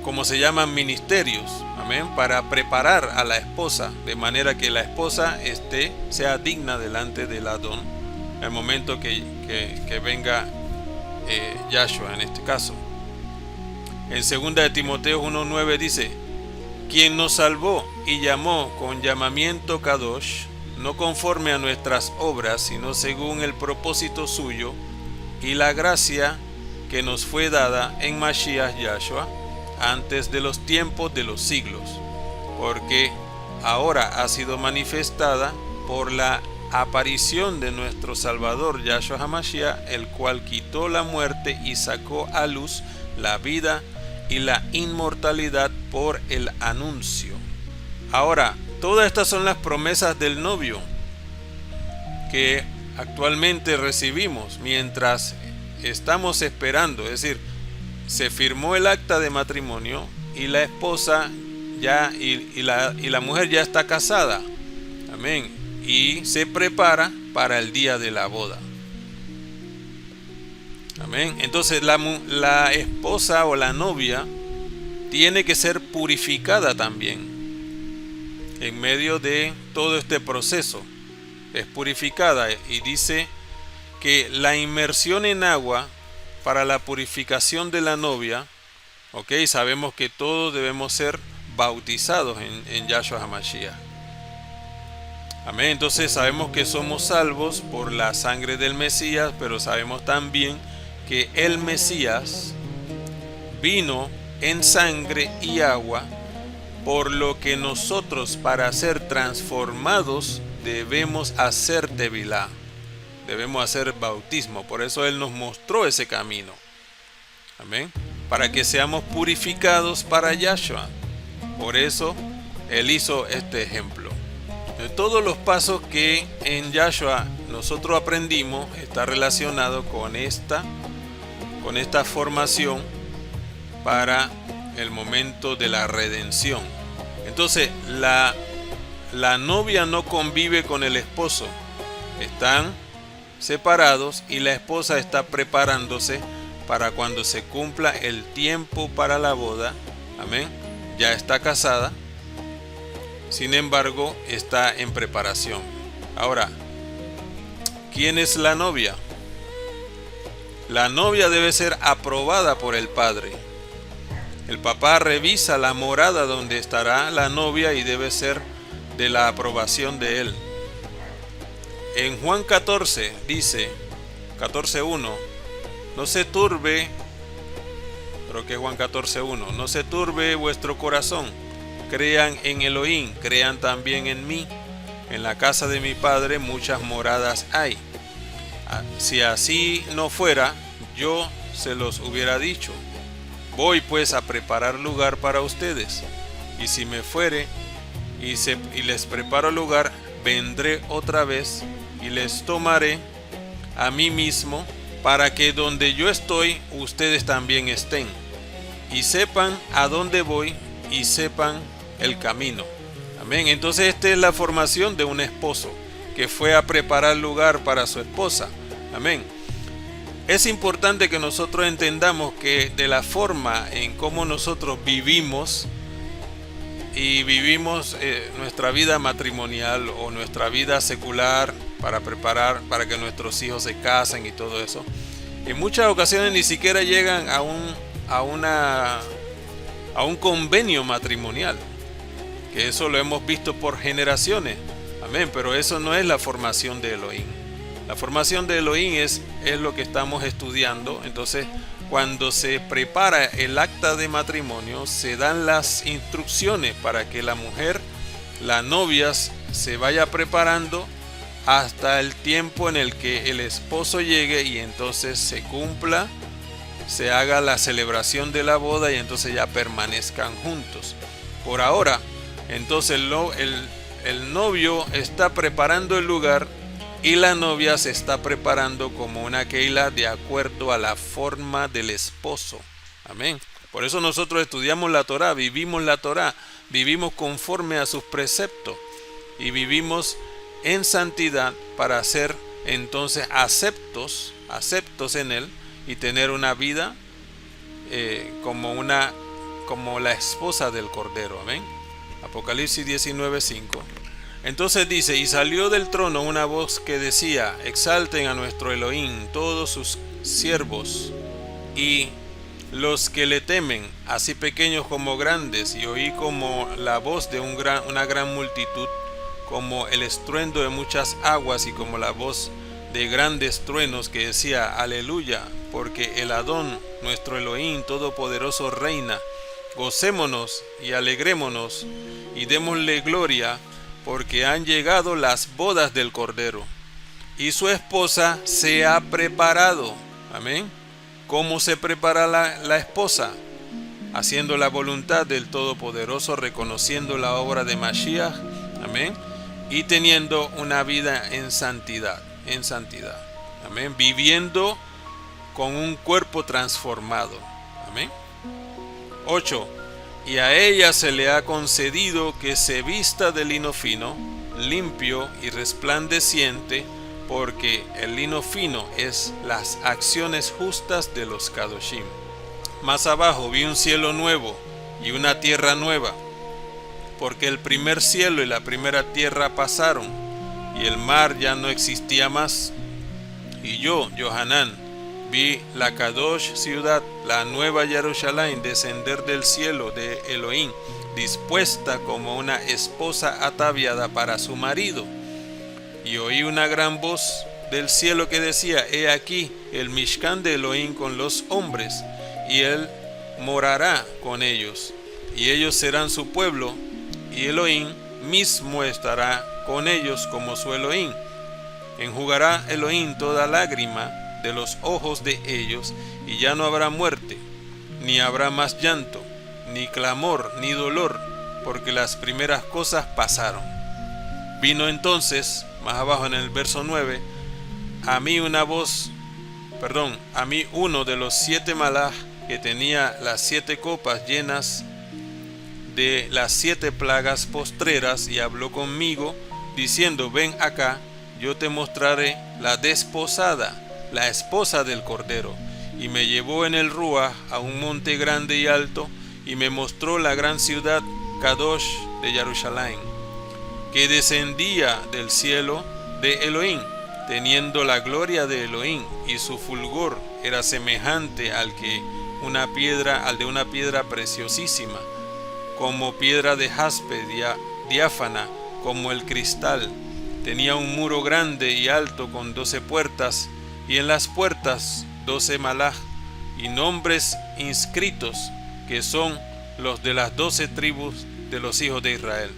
como se llaman, ministerios. Amén. Para preparar a la esposa, de manera que la esposa sea digna delante del Adón, en el momento que venga Yahshua en este caso. En 2 de Timoteo 1:9 dice: quien nos salvó y llamó con llamamiento Kadosh, no conforme a nuestras obras, sino según el propósito suyo y la gracia que nos fue dada en Mashiach Yahshua antes de los tiempos de los siglos, porque ahora ha sido manifestada por la aparición de nuestro Salvador Yahshua HaMashiach, el cual quitó la muerte y sacó a luz la vida y la inmortalidad por el anuncio. Ahora, todas estas son las promesas del novio que actualmente recibimos mientras estamos esperando. Es decir, se firmó el acta de matrimonio y la esposa ya y la mujer ya está casada. Amén. Y se prepara para el día de la boda. Amén. Entonces la esposa o la novia tiene que ser purificada también. En medio de todo este proceso es purificada, y dice que la inmersión en agua para la purificación de la novia, ok, sabemos que todos debemos ser bautizados en Yahshua HaMashiach. Amén. Entonces sabemos que somos salvos por la sangre del Mesías, pero sabemos también que el Mesías vino en sangre y agua, por lo que nosotros, para ser transformados, debemos hacer tevilá, debemos hacer bautismo. Por eso Él nos mostró ese camino. Amén. Para que seamos purificados para Yahshua. Por eso Él hizo este ejemplo. De todos los pasos que en Yahshua nosotros aprendimos, está relacionado con esta formación para el momento de la redención. Entonces la novia no convive con el esposo, están separados, y la esposa está preparándose para cuando se cumpla el tiempo para la boda. Amén. Ya está casada, sin embargo está en preparación. Ahora, ¿quién es la novia? La novia debe ser aprobada por el padre. El papá revisa la morada donde estará la novia y debe ser de la aprobación de él. En Juan 14 dice, 14:1, no se turbe, creo que es Juan 14:1, no se turbe vuestro corazón, crean en Elohim, crean también en mí. En la casa de mi padre muchas moradas hay. Si así no fuera, yo se los hubiera dicho. Voy pues a preparar lugar para ustedes. Y si me fuere y les preparo lugar, vendré otra vez y les tomaré a mí mismo, para que donde yo estoy, ustedes también estén, y sepan a dónde voy y sepan el camino. Amén. Entonces esta es la formación de un esposo que fue a preparar lugar para su esposa. Amén. Es importante que nosotros entendamos que de la forma en cómo nosotros vivimos nuestra vida matrimonial o nuestra vida secular para preparar para que nuestros hijos se casen y todo eso, en muchas ocasiones ni siquiera llegan a un convenio matrimonial, que eso lo hemos visto por generaciones. Amén. Pero eso no es la formación de Elohim. La formación de Elohim es lo que estamos estudiando. Entonces, cuando se prepara el acta de matrimonio, se dan las instrucciones para que la mujer, la novia, se vaya preparando hasta el tiempo en el que el esposo llegue, y entonces se cumpla, se haga la celebración de la boda y entonces ya permanezcan juntos. Por ahora, entonces el novio está preparando el lugar y la novia se está preparando como una keila de acuerdo a la forma del esposo. Amén. Por eso nosotros estudiamos la Torá, vivimos la Torá, vivimos conforme a sus preceptos y vivimos en santidad para ser entonces aceptos en Él y tener una vida como la esposa del Cordero. Amén. Apocalipsis 19:5. Entonces dice: y salió del trono una voz que decía: exalten a nuestro Elohim todos sus siervos y los que le temen, así pequeños como grandes. Y oí como la voz de una gran multitud, como el estruendo de muchas aguas y como la voz de grandes truenos, que decía: aleluya, porque el Adón, nuestro Elohim todopoderoso, reina. Gocémonos y alegrémonos y démosle gloria, porque han llegado las bodas del Cordero y su esposa se ha preparado. Amén. ¿Cómo se prepara la esposa? Haciendo la voluntad del Todopoderoso, reconociendo la obra de Mashiach. Amén. Y teniendo una vida en santidad. Amén. Viviendo con un cuerpo transformado. Amén. 8. Y a ella se le ha concedido que se vista de lino fino, limpio y resplandeciente, porque el lino fino es las acciones justas de los Kadoshim. Más abajo vi un cielo nuevo y una tierra nueva, porque el primer cielo y la primera tierra pasaron, y el mar ya no existía más. Y yo, Yohanan, vi la Kadosh ciudad, la nueva Jerusalén, descender del cielo de Elohim, dispuesta como una esposa ataviada para su marido. Y oí una gran voz del cielo que decía: he aquí el Mishkan de Elohim con los hombres, y él morará con ellos, y ellos serán su pueblo, y Elohim mismo estará con ellos como su Elohim. Enjugará Elohim toda lágrima de los ojos de ellos, y ya no habrá muerte, ni habrá más llanto, ni clamor, ni dolor, porque las primeras cosas pasaron. Vino entonces, más abajo en el verso 9, a mí uno de los 7 malaj que tenía las 7 copas llenas de las 7 plagas postreras, y habló conmigo diciendo: ven acá, yo te mostraré la desposada, la esposa del Cordero. Y me llevó en el Ruach a un monte grande y alto, y me mostró la gran ciudad Kadosh de Jerusalén, que descendía del cielo de Elohim, teniendo la gloria de Elohim, y su fulgor era semejante al de una piedra preciosísima, como piedra de jaspe diáfana, como el cristal. Tenía un muro grande y alto con 12 puertas, y en las puertas 12 malaj, y nombres inscritos, que son los de las 12 tribus de los hijos de Israel.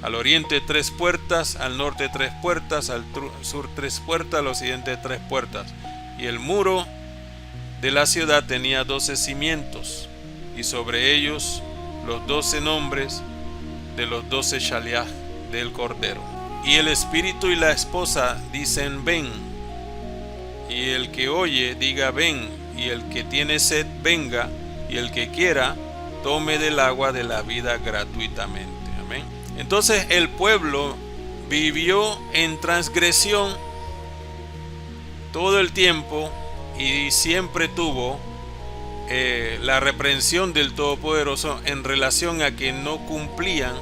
Al oriente 3 puertas, al norte 3 puertas, al sur 3 puertas, al occidente 3 puertas. Y el muro de la ciudad tenía 12 cimientos, y sobre ellos los 12 nombres de los 12 shaliach del Cordero. Y el espíritu y la esposa dicen ven, y el que oye diga ven, y el que tiene sed venga, y el que quiera tome del agua de la vida gratuitamente. Amén. Entonces el pueblo vivió en transgresión todo el tiempo y siempre tuvo la reprensión del Todopoderoso en relación a que no cumplían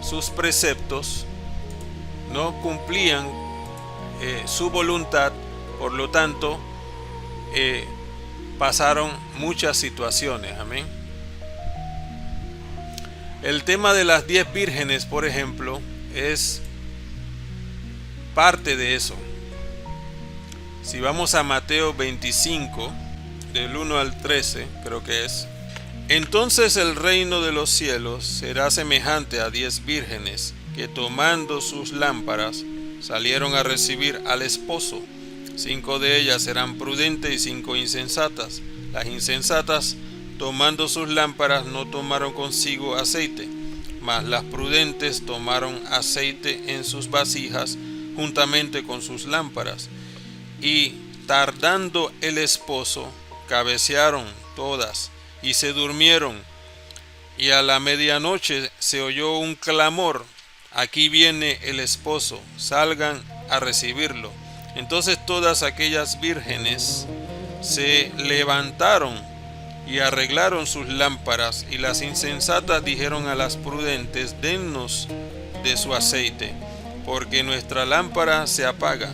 sus preceptos, no cumplían su voluntad. Por lo tanto, pasaron muchas situaciones. Amén. El tema de las 10 vírgenes, por ejemplo, es parte de eso. Si vamos a Mateo 25, del 1 al 13, creo que es. Entonces el reino de los cielos será semejante a 10 vírgenes que tomando sus lámparas salieron a recibir al esposo. 5 de ellas eran prudentes y 5 insensatas. Las insensatas, tomando sus lámparas, no tomaron consigo aceite, mas las prudentes tomaron aceite en sus vasijas juntamente con sus lámparas. Y tardando el esposo, cabecearon todas y se durmieron. Y a la medianoche se oyó un clamor: aquí viene el esposo, salgan a recibirlo. Entonces todas aquellas vírgenes se levantaron y arreglaron sus lámparas, y las insensatas dijeron a las prudentes: dennos de su aceite, porque nuestra lámpara se apaga.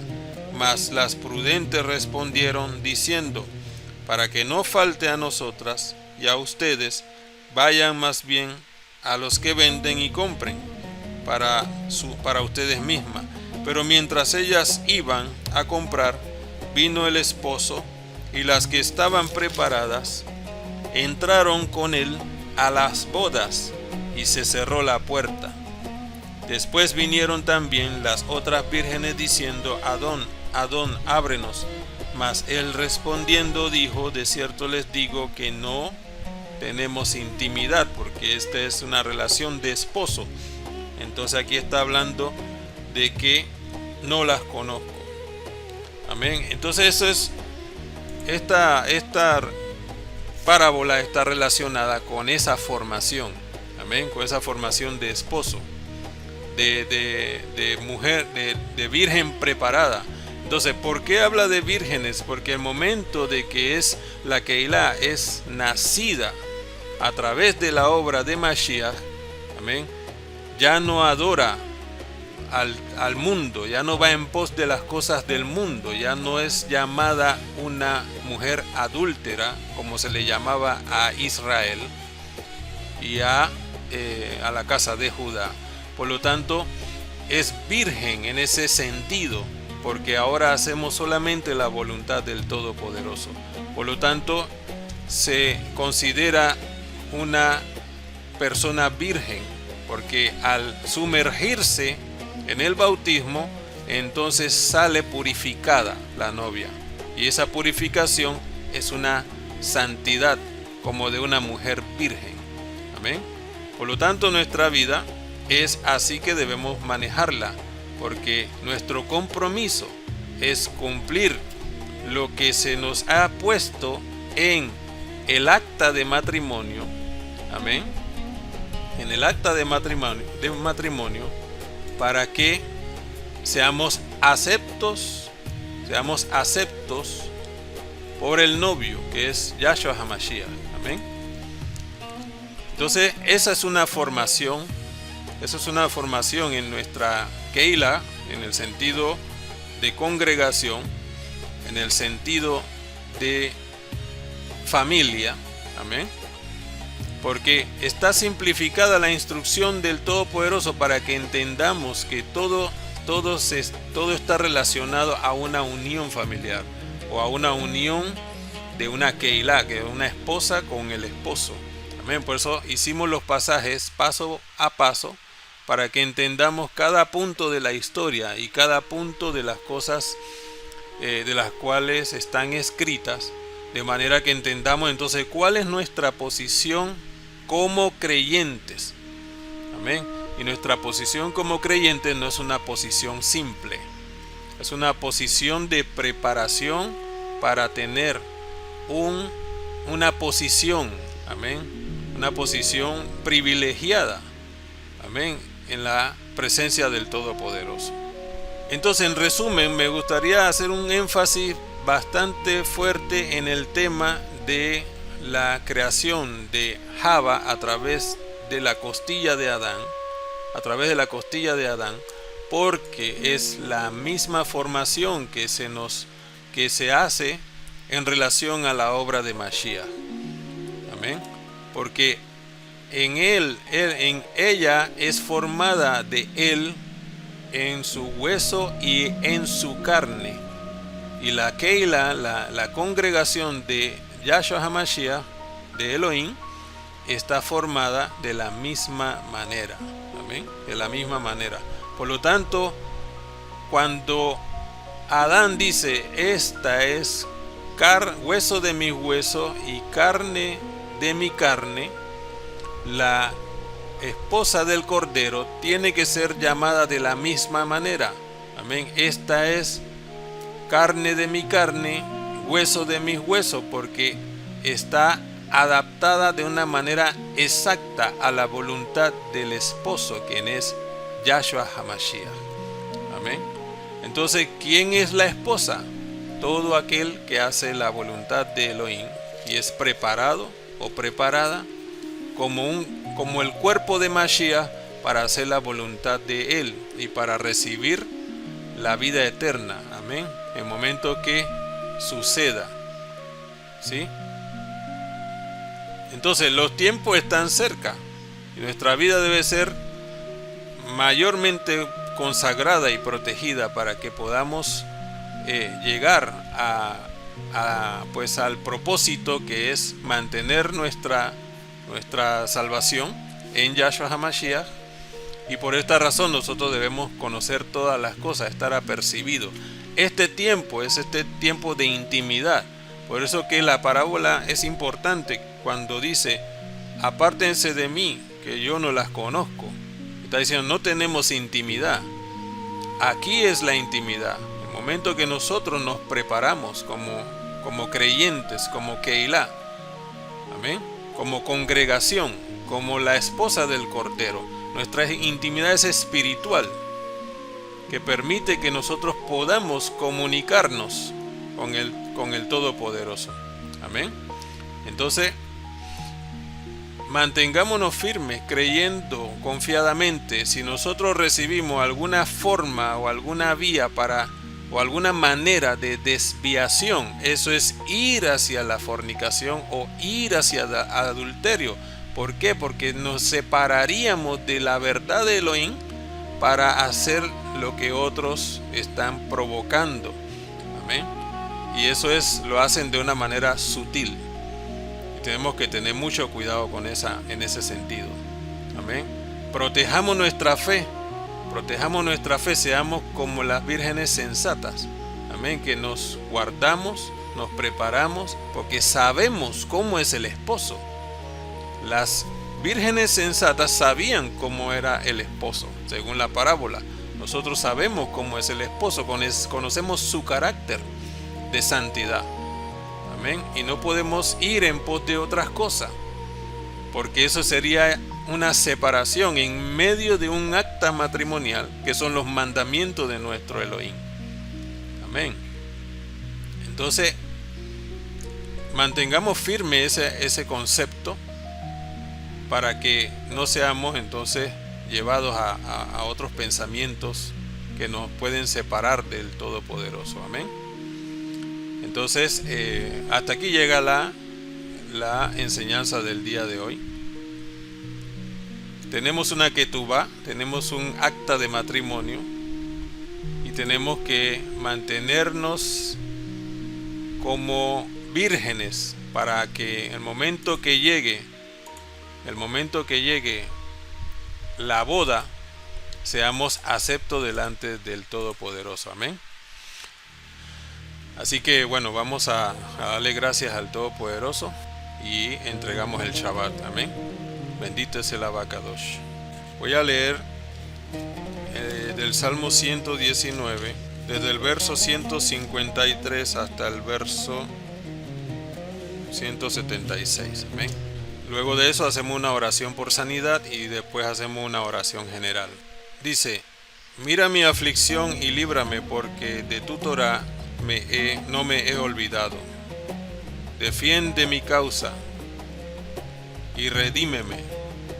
Mas las prudentes respondieron diciendo: para que no falte a nosotras y a ustedes, vayan más bien a los que venden y compren para ustedes mismas. Pero mientras ellas iban a comprar, vino el esposo, y las que estaban preparadas entraron con él a las bodas, y se cerró la puerta. Después vinieron también las otras vírgenes diciendo: Adón, Adón, ábrenos. Mas él respondiendo dijo: de cierto les digo que no tenemos intimidad, porque esta es una relación de esposo. Entonces aquí está hablando de que no las conozco. Amén. Entonces eso es, esta parábola está relacionada con esa formación. Amén. Con esa formación de esposo, de mujer, de virgen preparada. Entonces, ¿por qué habla de vírgenes? Porque el momento de que es la Keilah es nacida a través de la obra de Mashiach, amén, ya no adora al mundo, ya no va en pos de las cosas del mundo, ya no es llamada una mujer adúltera como se le llamaba a Israel y a la casa de Judá. Por lo tanto, es virgen en ese sentido, porque ahora hacemos solamente la voluntad del Todopoderoso. Por lo tanto, se considera una persona virgen, porque al sumergirse en el bautismo, entonces sale purificada la novia. Y esa purificación es una santidad como de una mujer virgen. Amén. Por lo tanto, nuestra vida es así que debemos manejarla, porque nuestro compromiso es cumplir lo que se nos ha puesto en el acta de matrimonio. Amén. En el acta de matrimonio, para que seamos aceptos por el novio, que es Yahshua HaMashiach. Amén. Entonces, esa es una formación en nuestra Keilah, en el sentido de congregación, en el sentido de familia. Amén. Porque está simplificada la instrucción del Todopoderoso para que entendamos que todo está relacionado a una unión familiar, o a una unión de una Keilah, que es una esposa con el esposo. Amén. Por eso hicimos los pasajes paso a paso, para que entendamos cada punto de la historia y cada punto de las cosas de las cuales están escritas, de manera que entendamos entonces cuál es nuestra posición como creyentes. Amén. Y nuestra posición como creyentes no es una posición simple, es una posición de preparación para tener una posición, amén, una posición privilegiada, amén, en la presencia del Todopoderoso. Entonces, en resumen, me gustaría hacer un énfasis bastante fuerte en el tema de la creación de Java a través de la costilla de Adán, porque es la misma formación que se hace en relación a la obra de Mashiach. Amén. Porque en ella es formada de él en su hueso y en su carne. Y la Keila, la congregación de Yahshua HaMashiach, de Elohim, está formada de la misma manera. Amén. De la misma manera. Por lo tanto, cuando Adán dice, esta es hueso de mi hueso y carne de mi carne, la esposa del Cordero tiene que ser llamada de la misma manera. Amén. Esta es carne de mi carne, hueso de mis huesos, porque está adaptada de una manera exacta a la voluntad del esposo, quien es Yahshua HaMashiach. Amén. Entonces, ¿quién es la esposa? Todo aquel que hace la voluntad de Elohim y es preparado o preparada como el cuerpo de Mashiach para hacer la voluntad de él y para recibir la vida eterna. Amén. En el momento que suceda. ¿Sí? Entonces los tiempos están cerca y nuestra vida debe ser mayormente consagrada y protegida para que podamos llegar al propósito, que es mantener nuestra salvación en Yahshua HaMashiach. Y por esta razón nosotros debemos conocer todas las cosas, estar apercibidos. Este tiempo es este tiempo de intimidad. Por eso que la parábola es importante cuando dice, apártense de mí, que yo no las conozco. Está diciendo, no tenemos intimidad. Aquí es la intimidad. El momento que nosotros nos preparamos como creyentes, como Keilah, amén, como congregación, como la esposa del Cordero. Nuestra intimidad es espiritual, que permite que nosotros podamos comunicarnos con el Todopoderoso. Amén. Entonces, mantengámonos firmes, creyendo confiadamente. Si nosotros recibimos alguna forma o alguna vía o alguna manera de desviación, eso es ir hacia la fornicación o ir hacia el adulterio. ¿Por qué? Porque nos separaríamos de la verdad de Elohim para hacer lo que otros están provocando. Amén. Y eso lo hacen de una manera sutil. Y tenemos que tener mucho cuidado en ese sentido. Amén. Protejamos nuestra fe, seamos como las vírgenes sensatas. Amén. Que nos guardamos, nos preparamos, porque sabemos cómo es el esposo. Las vírgenes sensatas sabían cómo era el esposo, según la parábola. Nosotros sabemos cómo es el esposo, conocemos su carácter de santidad. Amén. Y no podemos ir en pos de otras cosas, porque eso sería una separación en medio de un acta matrimonial, que son los mandamientos de nuestro Elohim. Amén. Entonces, mantengamos firme ese concepto, para que no seamos entonces llevados a otros pensamientos que nos pueden separar del Todopoderoso. Amén. Entonces, hasta aquí llega la enseñanza del día de hoy. Tenemos una ketubá, tenemos un acta de matrimonio, y tenemos que mantenernos como vírgenes para que el momento que llegue la boda, seamos aceptos delante del Todopoderoso. Amén. Así que bueno, vamos a darle gracias al Todopoderoso y entregamos el Shabbat. Amén. Bendito es el Abacadosh. Voy a leer del Salmo 119, desde el verso 153 hasta el verso 176. Amén. Luego de eso hacemos una oración por sanidad y después hacemos una oración general. Dice: mira mi aflicción y líbrame, porque de tu Torah no me he olvidado. Defiende mi causa y redímeme.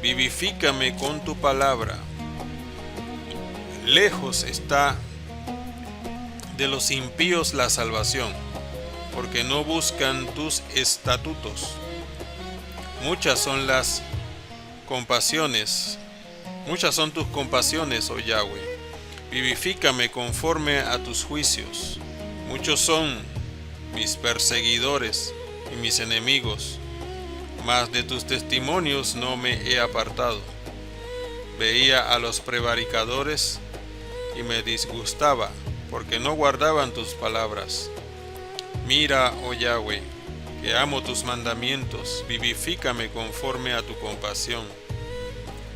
Vivifícame con tu palabra. Lejos está de los impíos la salvación, porque no buscan tus estatutos. Muchas son tus compasión, oh Yahweh. Vivifícame conforme a tus juicios. Muchos son mis perseguidores y mis enemigos, mas de tus testimonios no me he apartado. Veía a los prevaricadores y me disgustaba, porque no guardaban tus palabras. Mira, oh Yahweh, que amo tus mandamientos, vivifícame conforme a tu compasión.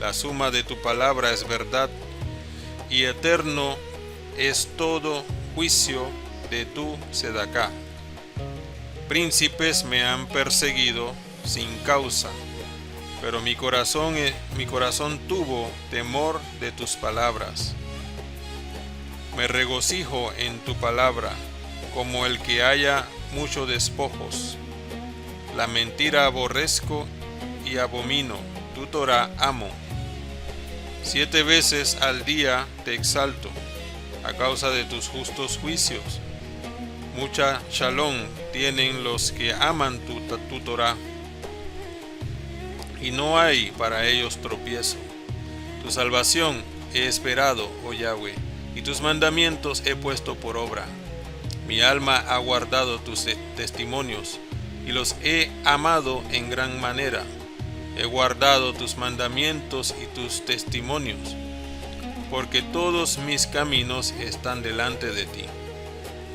La suma de tu palabra es verdad, y eterno es todo juicio de tu sedacá. Príncipes me han perseguido sin causa, pero mi corazón tuvo temor de tus palabras. Me regocijo en tu palabra, como el que haya muchos despojos. La mentira aborrezco y abomino, tu Torah amo. 7 veces al día te exalto, a causa de tus justos juicios. Mucha shalom tienen los que aman tu Torah, y no hay para ellos tropiezo. Tu salvación he esperado, oh Yahweh, y tus mandamientos he puesto por obra. Mi alma ha guardado tus testimonios, y los he amado en gran manera. He guardado tus mandamientos y tus testimonios, porque todos mis caminos están delante de ti.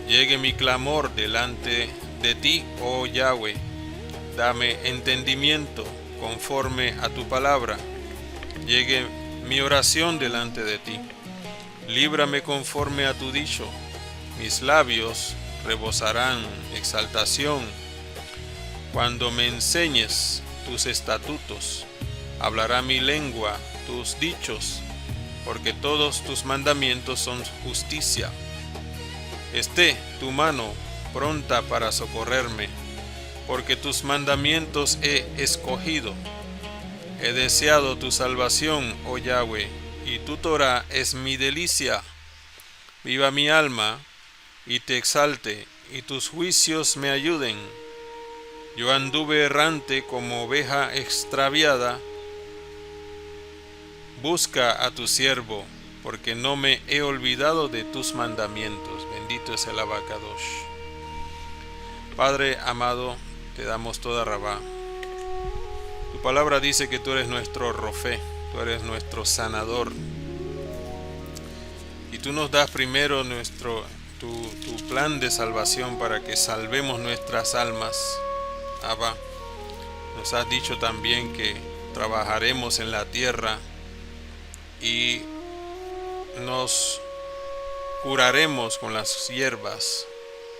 Llegue mi clamor delante de ti, oh Yahweh. Dame entendimiento conforme a tu palabra. Llegue mi oración delante de ti. Líbrame conforme a tu dicho. Mis labios rebosarán exaltación cuando me enseñes tus estatutos. Hablará mi lengua tus dichos, porque todos tus mandamientos son justicia. Esté tu mano pronta para socorrerme, porque tus mandamientos he escogido. He deseado tu salvación, oh Yahweh, y tu Torah es mi delicia. Viva mi alma y te exalte, y tus juicios me ayuden. Yo anduve errante como oveja extraviada. Busca a tu siervo, porque no me he olvidado de tus mandamientos. Bendito es el Abacadosh. Padre amado, te damos toda rabá. Tu palabra dice que tú eres nuestro Rofé, tú eres nuestro sanador. Y tú nos das primero tu plan de salvación para que salvemos nuestras almas. Abba, nos has dicho también que trabajaremos en la tierra y nos curaremos con las hierbas,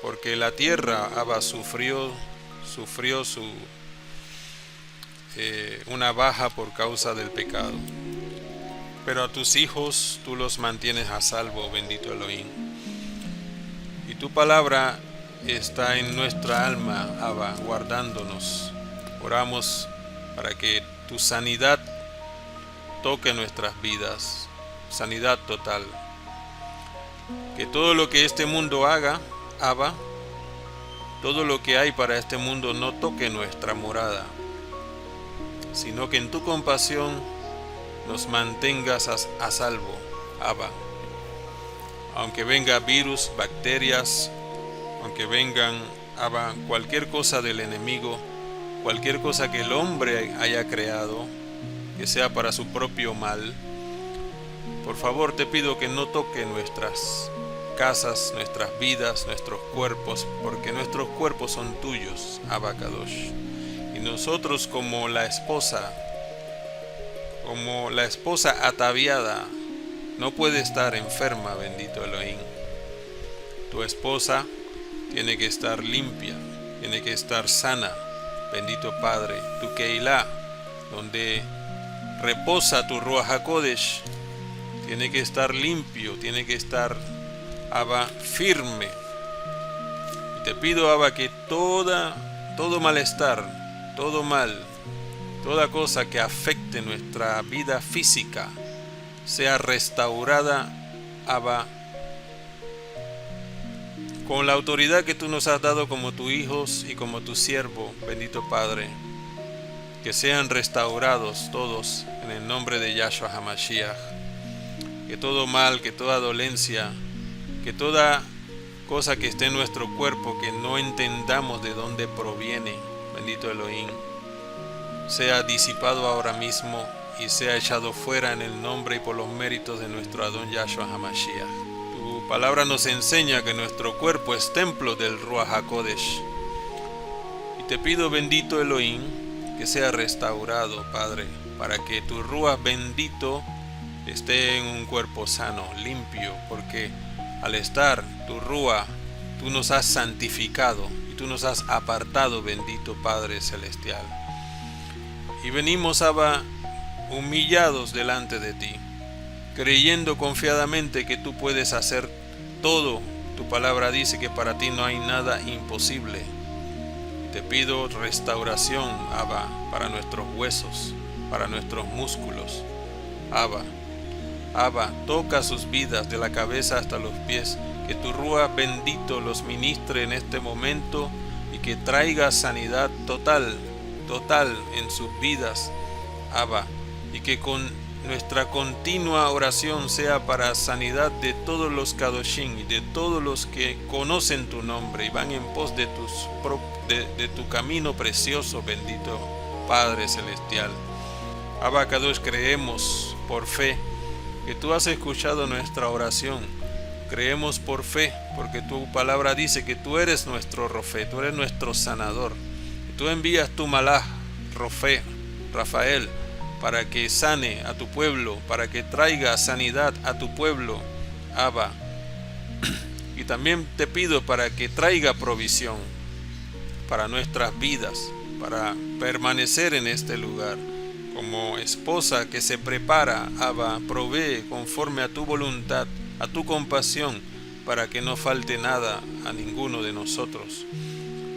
porque la tierra, Abba, sufrió una baja por causa del pecado. Pero a tus hijos tú los mantienes a salvo, bendito Elohim. Y tu palabra está en nuestra alma, Abba, guardándonos. Oramos para que tu sanidad toque nuestras vidas, sanidad total. Que todo lo que este mundo haga, Abba, todo lo que hay para este mundo no toque nuestra morada, sino que en tu compasión nos mantengas a salvo, Abba. Aunque venga virus, bacterias, aunque vengan, Abba, cualquier cosa del enemigo, cualquier cosa que el hombre haya creado, que sea para su propio mal, Por favor, te pido que no toque nuestras casas, nuestras vidas, nuestros cuerpos, porque nuestros cuerpos son tuyos, Abba Kadosh. Y nosotros como la esposa ataviada, no puede estar enferma, bendito Elohim. Tu esposa tiene que estar limpia, tiene que estar sana, bendito Padre. Tu Keilah, donde reposa tu Ruach HaKodesh, tiene que estar limpio, tiene que estar, Abba, firme. Y te pido, Abba, que todo malestar, todo mal, toda cosa que afecte nuestra vida física sea restaurada, Abba, con la autoridad que tú nos has dado como tus hijos y como tu siervo, bendito Padre. Que sean restaurados todos en el nombre de Yahshua HaMashiach. Que todo mal, que toda dolencia, que toda cosa que esté en nuestro cuerpo que no entendamos de dónde proviene, bendito Elohim, sea disipado ahora mismo y sea echado fuera en el nombre y por los méritos de nuestro Adón Yahshua HaMashiach. Tu palabra nos enseña que nuestro cuerpo es templo del Ruach HaKodesh. Y te pido, bendito Elohim, que sea restaurado, Padre, para que tu Ruach bendito esté en un cuerpo sano, limpio, porque al estar tu Ruach, tú nos has santificado y tú nos has apartado, bendito Padre Celestial. Y venimos, Abba, humillados delante de ti, creyendo confiadamente que tú puedes hacer todo. Tu palabra dice que para ti no hay nada imposible. Te pido restauración, Abba, para nuestros huesos, para nuestros músculos. Abba, toca sus vidas de la cabeza hasta los pies, que tu Ruach bendito los ministre en este momento y que traiga sanidad total en sus vidas, Abba, y que con nuestra continua oración sea para sanidad de todos los Kadoshim y de todos los que conocen tu nombre y van en pos de tu camino precioso, bendito Padre Celestial. Abba Kadosh, creemos por fe que tú has escuchado nuestra oración. Creemos por fe, porque tu palabra dice que tú eres nuestro Rofé, tú eres nuestro sanador. Y tú envías tu Malach, Rofé, Rafael, para que sane a tu pueblo, para que traiga sanidad a tu pueblo, Abba. Y también te pido para que traiga provisión para nuestras vidas, para permanecer en este lugar. Como esposa que se prepara, Abba, provee conforme a tu voluntad, a tu compasión, para que no falte nada a ninguno de nosotros.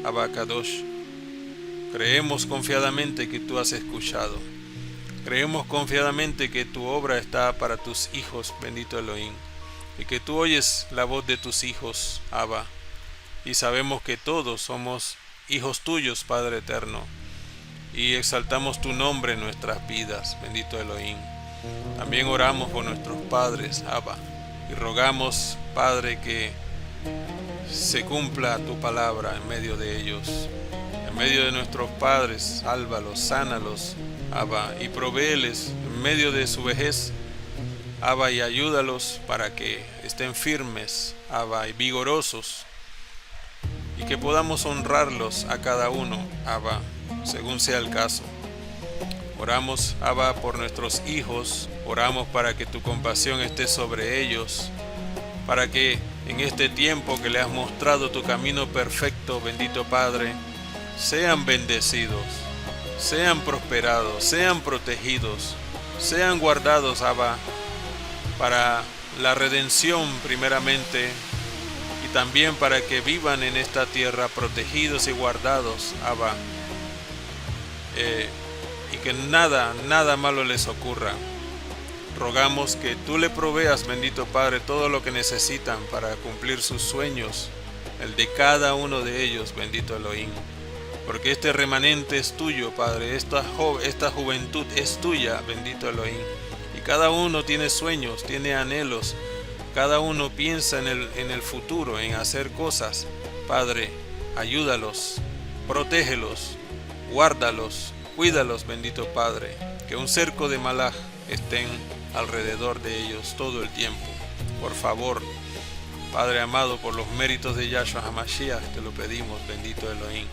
Abba Kadosh, creemos confiadamente que tú has escuchado. Creemos confiadamente que tu obra está para tus hijos, bendito Elohim, y que tú oyes la voz de tus hijos, Abba, y sabemos que todos somos hijos tuyos, Padre eterno, y exaltamos tu nombre en nuestras vidas, bendito Elohim. También oramos por nuestros padres, Abba, y rogamos, Padre, que se cumpla tu palabra en medio de ellos, en medio de nuestros padres. Sálvalos, sánalos, Abba, y provéeles en medio de su vejez, Abba, y ayúdalos para que estén firmes, Abba, y vigorosos, y que podamos honrarlos a cada uno, Abba, según sea el caso. Oramos, Abba, por nuestros hijos, oramos para que tu compasión esté sobre ellos, para que en este tiempo que le has mostrado tu camino perfecto, bendito Padre, sean bendecidos, sean prosperados, sean protegidos, sean guardados, Abba, para la redención primeramente, y también para que vivan en esta tierra protegidos y guardados, Abba, y que nada malo les ocurra. Rogamos que tú le proveas, bendito Padre, todo lo que necesitan para cumplir sus sueños, el de cada uno de ellos, bendito Elohim. Porque este remanente es tuyo, Padre, esta juventud es tuya, bendito Elohim. Y cada uno tiene sueños, tiene anhelos, cada uno piensa en el futuro, en hacer cosas. Padre, ayúdalos, protégelos, guárdalos, cuídalos, bendito Padre. Que un cerco de Malach estén alrededor de ellos todo el tiempo. Por favor, Padre amado, por los méritos de Yahshua HaMashiach, te lo pedimos, bendito Elohim.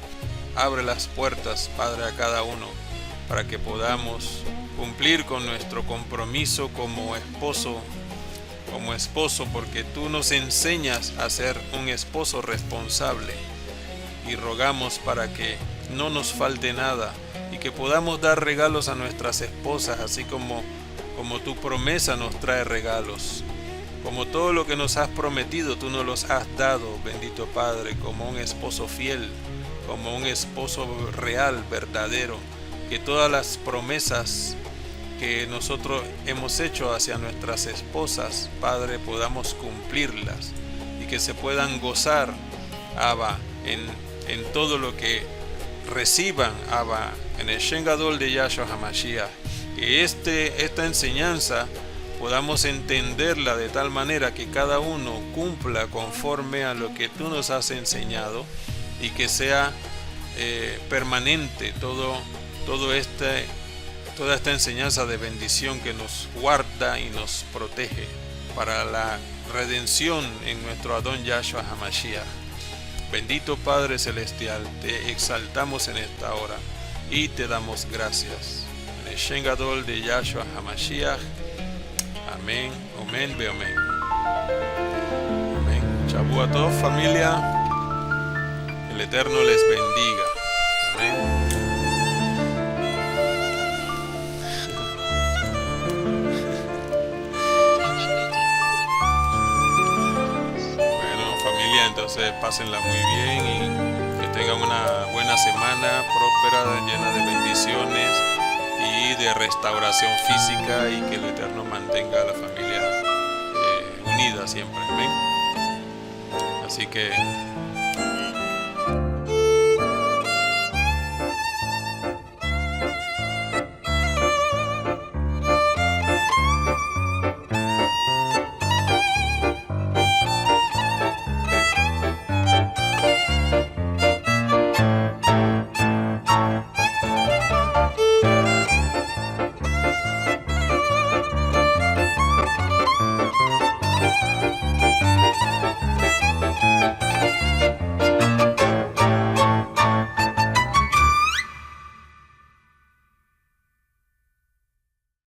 Abre las puertas, Padre, a cada uno, para que podamos cumplir con nuestro compromiso como esposo, porque tú nos enseñas a ser un esposo responsable. Y rogamos para que no nos falte nada y que podamos dar regalos a nuestras esposas, así como tu promesa nos trae regalos. Como todo lo que nos has prometido, tú nos los has dado, bendito Padre, como un esposo fiel, como un esposo real, verdadero. Que todas las promesas que nosotros hemos hecho hacia nuestras esposas, Padre, podamos cumplirlas y que se puedan gozar, Abba, en todo lo que reciban, Abba, en el Shen Gadol de Yahshua HaMashiach. Que esta enseñanza podamos entenderla de tal manera que cada uno cumpla conforme a lo que tú nos has enseñado y que sea permanente toda esta enseñanza de bendición que nos guarda y nos protege para la redención en nuestro Adón Yahshua HaMashiach. Bendito Padre Celestial, te exaltamos en esta hora y te damos gracias. En el Shen Gadol de Yahshua HaMashiach. Amén, amén, amén. Amén. Shabú a todos, familia. El Eterno les bendiga. Amén. Entonces pásenla muy bien y que tengan una buena semana próspera, llena de bendiciones y de restauración física, y que el Eterno mantenga a la familia unida siempre. Amén. Así que